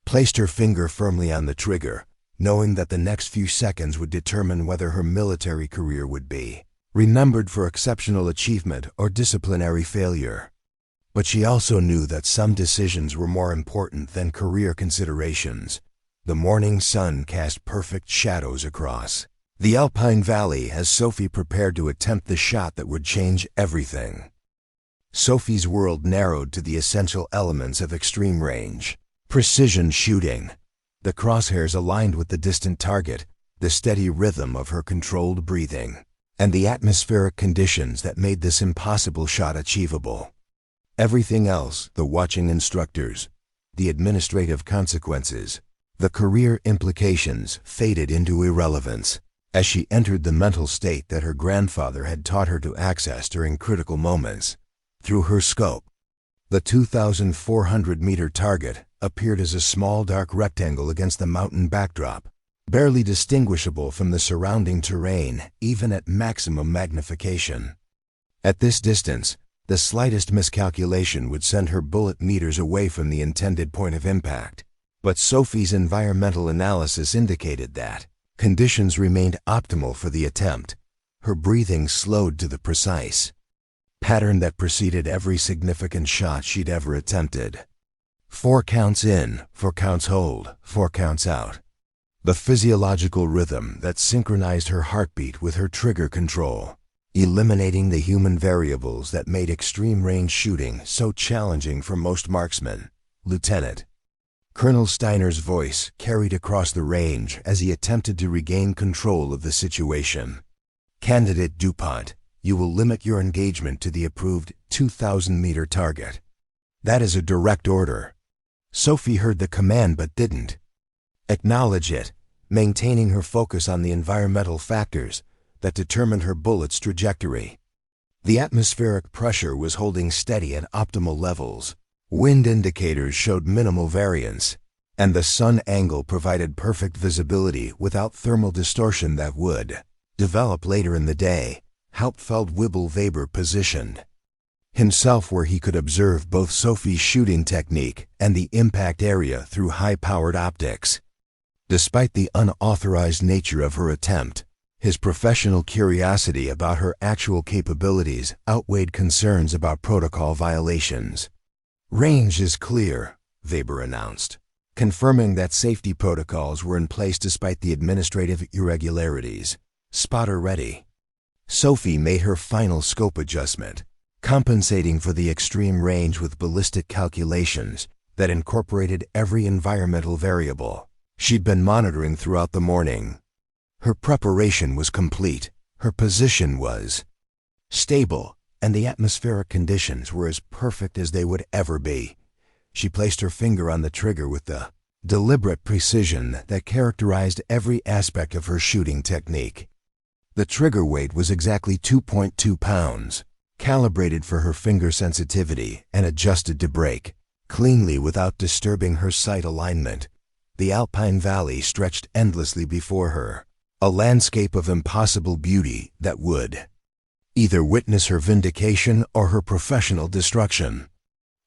placed her finger firmly on the trigger, knowing that the next few seconds would determine whether her military career would be remembered for exceptional achievement or disciplinary failure. But she also knew that some decisions were more important than career considerations. The morning sun cast perfect shadows across the Alpine valley as Sophie prepared to attempt the shot that would change everything. Sophie's world narrowed to the essential elements of extreme range. Precision shooting, the crosshairs aligned with the distant target, the steady rhythm of her controlled breathing, and the atmospheric conditions that made this impossible shot achievable. Everything else, the watching instructors, the administrative consequences, the career implications, faded into irrelevance as she entered the mental state that her grandfather had taught her to access during critical moments. Through her scope, the 2,400-meter target appeared as a small dark rectangle against the mountain backdrop, barely distinguishable from the surrounding terrain, even at maximum magnification. At this distance, the slightest miscalculation would send her bullet meters away from the intended point of impact. But Sophie's environmental analysis indicated that conditions remained optimal for the attempt. Her breathing slowed to the precise pattern that preceded every significant shot she'd ever attempted. 4 counts in, 4 counts hold, 4 counts out. The physiological rhythm that synchronized her heartbeat with her trigger control, eliminating the human variables that made extreme range shooting so challenging for most marksmen. Lieutenant Colonel Steiner's voice carried across the range as he attempted to regain control of the situation. Candidate Dupont, you will limit your engagement to the approved 2,000-meter target. That is a direct order. Sophie heard the command but didn't acknowledge it, maintaining her focus on the environmental factors that determined her bullet's trajectory. The atmospheric pressure was holding steady at optimal levels. Wind indicators showed minimal variance, and the sun angle provided perfect visibility without thermal distortion that would develop later in the day. Hauptfeldwebel Weber positioned himself where he could observe both Sophie's shooting technique and the impact area through high-powered optics. Despite the unauthorized nature of her attempt, his professional curiosity about her actual capabilities outweighed concerns about protocol violations. Range is clear, Weber announced, confirming that safety protocols were in place despite the administrative irregularities. Spotter ready. Sophie made her final scope adjustment, compensating for the extreme range with ballistic calculations that incorporated every environmental variable she'd been monitoring throughout the morning. Her preparation was complete, her position was stable, and the atmospheric conditions were as perfect as they would ever be. She placed her finger on the trigger with the deliberate precision that characterized every aspect of her shooting technique. The trigger weight was exactly 2.2 pounds, calibrated for her finger sensitivity and adjusted to break cleanly without disturbing her sight alignment. The Alpine Valley stretched endlessly before her, a landscape of impossible beauty that would either witness her vindication or her professional destruction.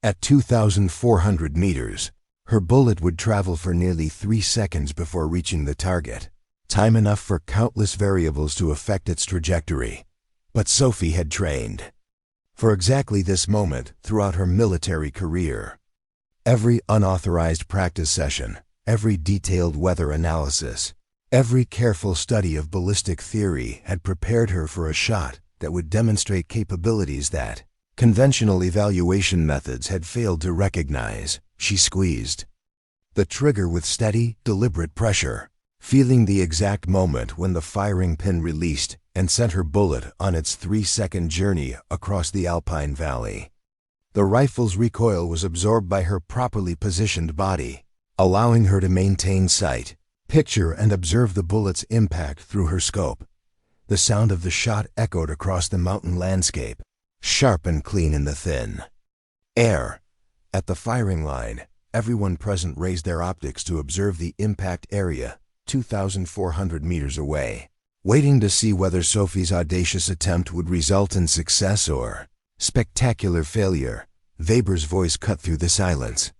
At 2,400 meters, her bullet would travel for nearly 3 seconds before reaching the target, time enough for countless variables to affect its trajectory. But Sophie had trained for exactly this moment throughout her military career. Every unauthorized practice session, every detailed weather analysis, every careful study of ballistic theory had prepared her for a shot that would demonstrate capabilities that conventional evaluation methods had failed to recognize. She squeezed the trigger with steady, deliberate pressure, feeling the exact moment when the firing pin released and sent her bullet on its 3-second journey across the Alpine Valley. The rifle's recoil was absorbed by her properly positioned body, allowing her to maintain sight, picture and observe the bullet's impact through her scope. The sound of the shot echoed across the mountain landscape, sharp and clean in the thin air. At the firing line, everyone present raised their optics to observe the impact area 2,400 meters away, waiting to see whether Sophie's audacious attempt would result in success or spectacular failure. Weber's voice cut through the silence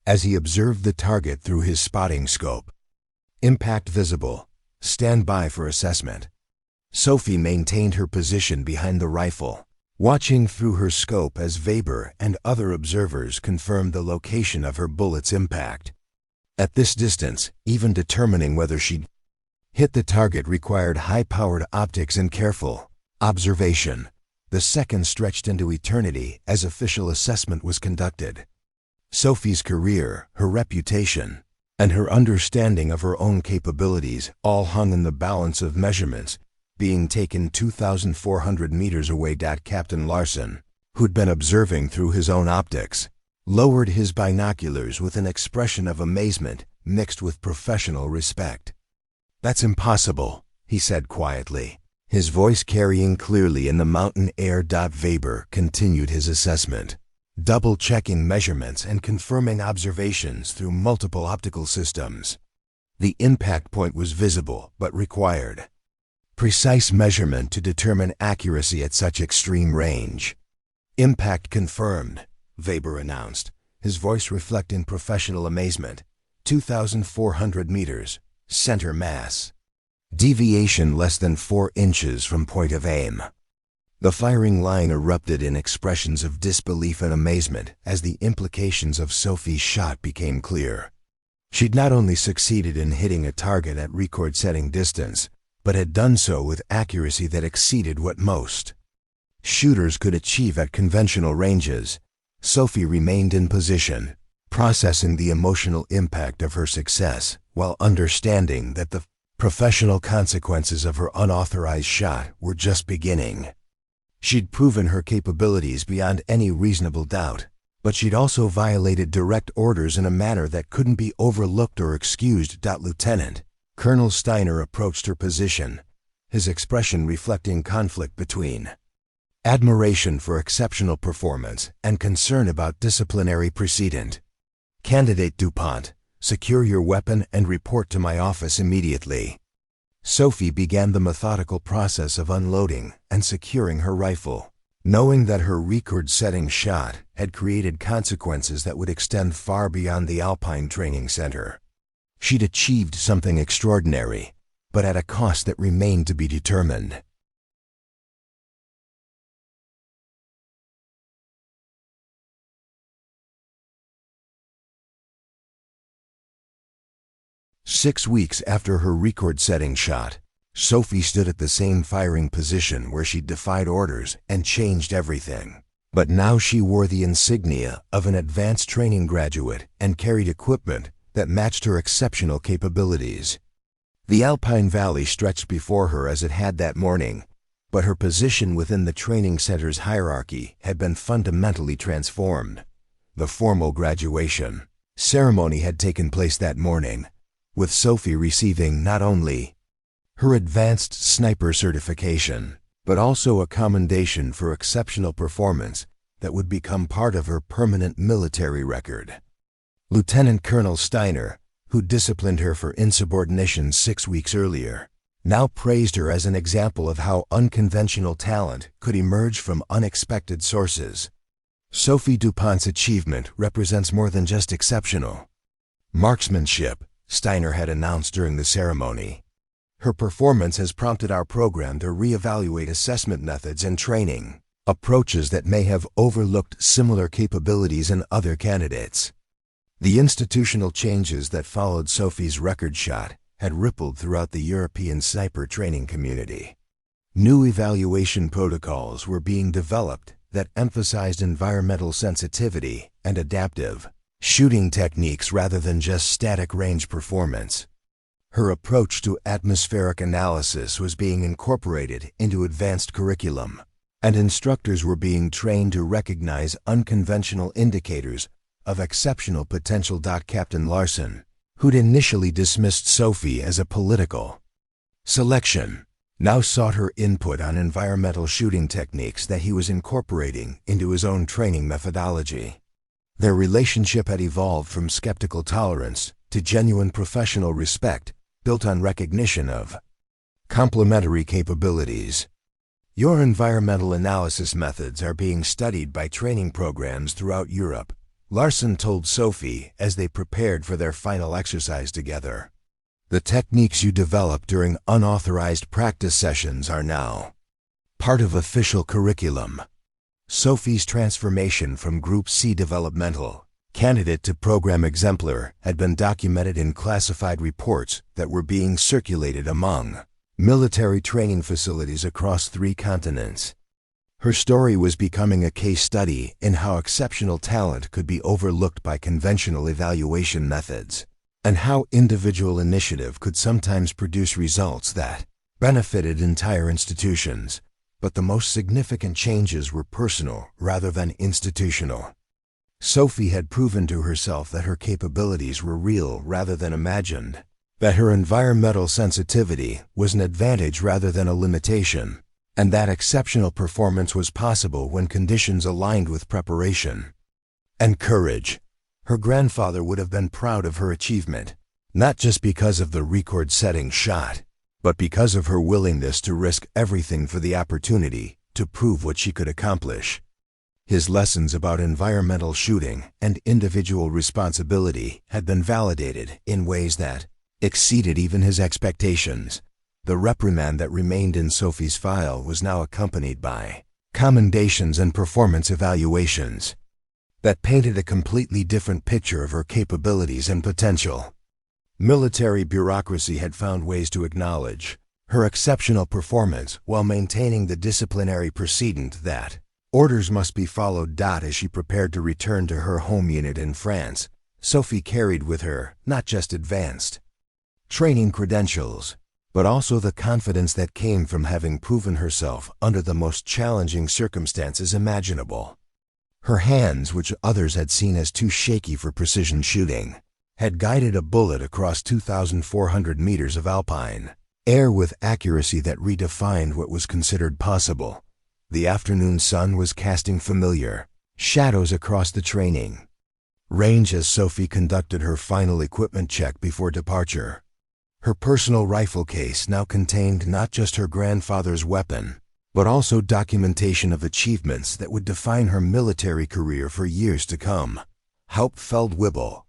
as he observed the target through his spotting scope. Impact visible. Stand by for assessment. Sophie maintained her position behind the rifle, watching through her scope as Weber and other observers confirmed the location of her bullet's impact. At this distance, even determining whether she'd hit the target required high-powered optics and careful observation. The seconds stretched into eternity as official assessment was conducted. Sophie's career, her reputation, and her understanding of her own capabilities all hung in the balance of measurements being taken 2,400 meters away. Captain Larson, who'd been observing through his own optics, lowered his binoculars with an expression of amazement mixed with professional respect. "That's impossible," he said quietly, his voice carrying clearly in the mountain air. Weber continued his assessment, double-checking measurements and confirming observations through multiple optical systems. The impact point was visible, but required precise measurement to determine accuracy at such extreme range. Impact confirmed, Weber announced, his voice reflecting professional amazement. 2,400 meters, center mass. Deviation less than 4 inches from point of aim. The firing line erupted in expressions of disbelief and amazement as the implications of Sophie's shot became clear. She'd not only succeeded in hitting a target at record-setting distance, but had done so with accuracy that exceeded what most shooters could achieve at conventional ranges. Sophie remained in position, processing the emotional impact of her success while understanding that the professional consequences of her unauthorized shot were just beginning. She'd proven her capabilities beyond any reasonable doubt, but she'd also violated direct orders in a manner that couldn't be overlooked or excused. Lieutenant Colonel Steiner approached her position, his expression reflecting conflict between admiration for exceptional performance and concern about disciplinary precedent. Candidate Dupont, secure your weapon and report to my office immediately. Sophie began the methodical process of unloading and securing her rifle, knowing that her record-setting shot had created consequences that would extend far beyond the Alpine training center. She'd achieved something extraordinary, but at a cost that remained to be determined. Six weeks after her record-setting shot, Sophie stood at the same firing position where she'd defied orders and changed everything. But now she wore the insignia of an advanced training graduate and carried equipment that matched her exceptional capabilities. The Alpine Valley stretched before her as it had that morning, but her position within the training center's hierarchy had been fundamentally transformed. The formal graduation ceremony had taken place that morning, with Sophie receiving not only her advanced sniper certification, but also a commendation for exceptional performance that would become part of her permanent military record. Lieutenant Colonel Steiner, who disciplined her for insubordination 6 weeks earlier, now praised her as an example of how unconventional talent could emerge from unexpected sources. Sophie Dupont's achievement represents more than just exceptional marksmanship, Steiner had announced during the ceremony. Her performance has prompted our program to reevaluate assessment methods and training approaches that may have overlooked similar capabilities in other candidates. The institutional changes that followed Sophie's record shot had rippled throughout the European sniper training community. New evaluation protocols were being developed that emphasized environmental sensitivity and adaptive shooting techniques rather than just static range performance. Her approach to atmospheric analysis was being incorporated into advanced curriculum, and instructors were being trained to recognize unconventional indicators of exceptional potential. Captain Larson, who'd initially dismissed Sophie as a political selection, now sought her input on environmental shooting techniques that he was incorporating into his own training methodology. Their relationship had evolved from skeptical tolerance to genuine professional respect, built on recognition of complementary capabilities. Your environmental analysis methods are being studied by training programs throughout Europe, Larson told Sophie as they prepared for their final exercise together. The techniques you develop during unauthorized practice sessions are now part of official curriculum. Sophie's transformation from Group C developmental candidate to program exemplar had been documented in classified reports that were being circulated among military training facilities across 3 continents. Her story was becoming a case study in how exceptional talent could be overlooked by conventional evaluation methods, and how individual initiative could sometimes produce results that benefited entire institutions. But the most significant changes were personal rather than institutional. Sophie had proven to herself that her capabilities were real rather than imagined, that her environmental sensitivity was an advantage rather than a limitation, and that exceptional performance was possible when conditions aligned with preparation and courage. Her grandfather would have been proud of her achievement, Not just because of the record-setting shot, but because of her willingness to risk everything for the opportunity to prove what she could accomplish. His lessons about environmental shooting and individual responsibility had been validated in ways that exceeded even his expectations. The reprimand that remained in Sophie's file was now accompanied by commendations and performance evaluations that painted a completely different picture of her capabilities and potential. Military bureaucracy had found ways to acknowledge her exceptional performance while maintaining the disciplinary precedent that orders must be followed. As she prepared to return to her home unit in France, Sophie carried with her not just advanced training credentials, but also the confidence that came from having proven herself under the most challenging circumstances imaginable. Her hands, which others had seen as too shaky for precision shooting, had guided a bullet across 2,400 meters of Alpine air with accuracy that redefined what was considered possible. The afternoon sun was casting familiar shadows across the training range as Sophie conducted her final equipment check before departure. Her personal rifle case now contained not just her grandfather's weapon, but also documentation of achievements that would define her military career for years to come. Hauptfeldwebel.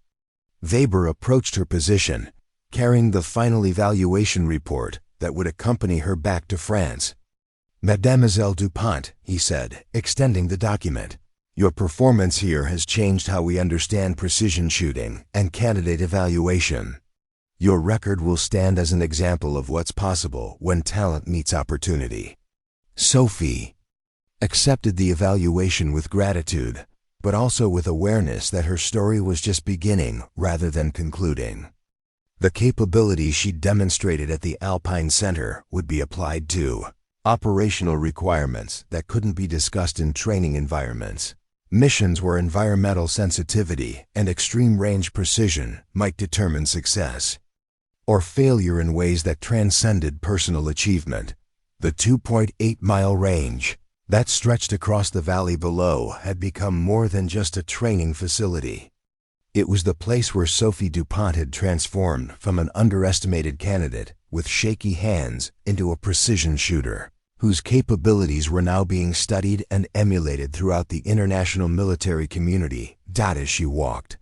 Weber approached her position, carrying the final evaluation report that would accompany her back to France. "Mademoiselle Dupont," he said, extending the document, "your performance here has changed how we understand precision shooting and candidate evaluation. Your record will stand as an example of what's possible when talent meets opportunity." Sophie accepted the evaluation with gratitude, but also with awareness that her story was just beginning rather than concluding. The capabilities she demonstrated at the Alpine Center would be applied to operational requirements that couldn't be discussed in training environments. Missions where environmental sensitivity and extreme range precision might determine success or failure in ways that transcended personal achievement. The 2.8-mile range that stretched across the valley below had become more than just a training facility. It was the place where Sophie Dupont had transformed from an underestimated candidate with shaky hands into a precision shooter, whose capabilities were now being studied and emulated throughout the international military community. As she walked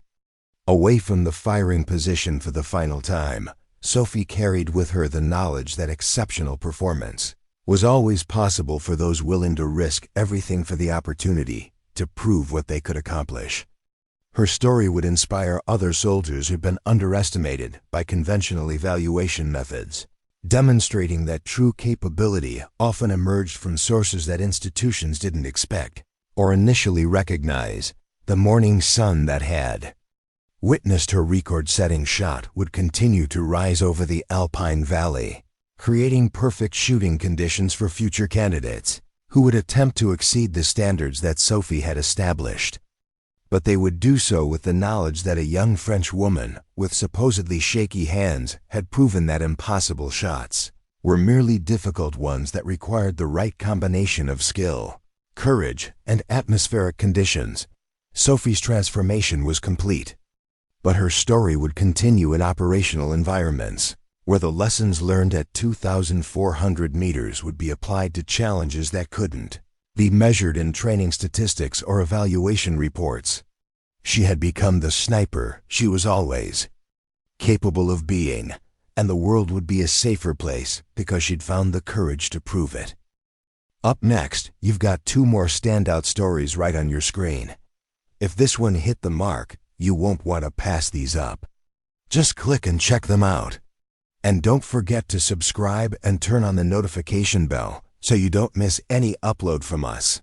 away from the firing position for the final time, Sophie carried with her the knowledge that exceptional performance was always possible for those willing to risk everything for the opportunity to prove what they could accomplish. Her story would inspire other soldiers who'd been underestimated by conventional evaluation methods, demonstrating that true capability often emerged from sources that institutions didn't expect or initially recognize. The morning sun that had witnessed her record-setting shot would continue to rise over the Alpine Valley, creating perfect shooting conditions for future candidates who would attempt to exceed the standards that Sophie had established. But they would do so with the knowledge that a young French woman with supposedly shaky hands had proven that impossible shots were merely difficult ones that required the right combination of skill, courage, and atmospheric conditions. Sophie's transformation was complete, but her story would continue in operational environments, where the lessons learned at 2,400 meters would be applied to challenges that couldn't be measured in training statistics or evaluation reports. She had become the sniper she was always capable of being, and the world would be a safer place because she'd found the courage to prove it. Up next, you've got two more standout stories right on your screen. If this one hit the mark, you won't want to pass these up. Just click and check them out. And don't forget to subscribe and turn on the notification bell so you don't miss any upload from us.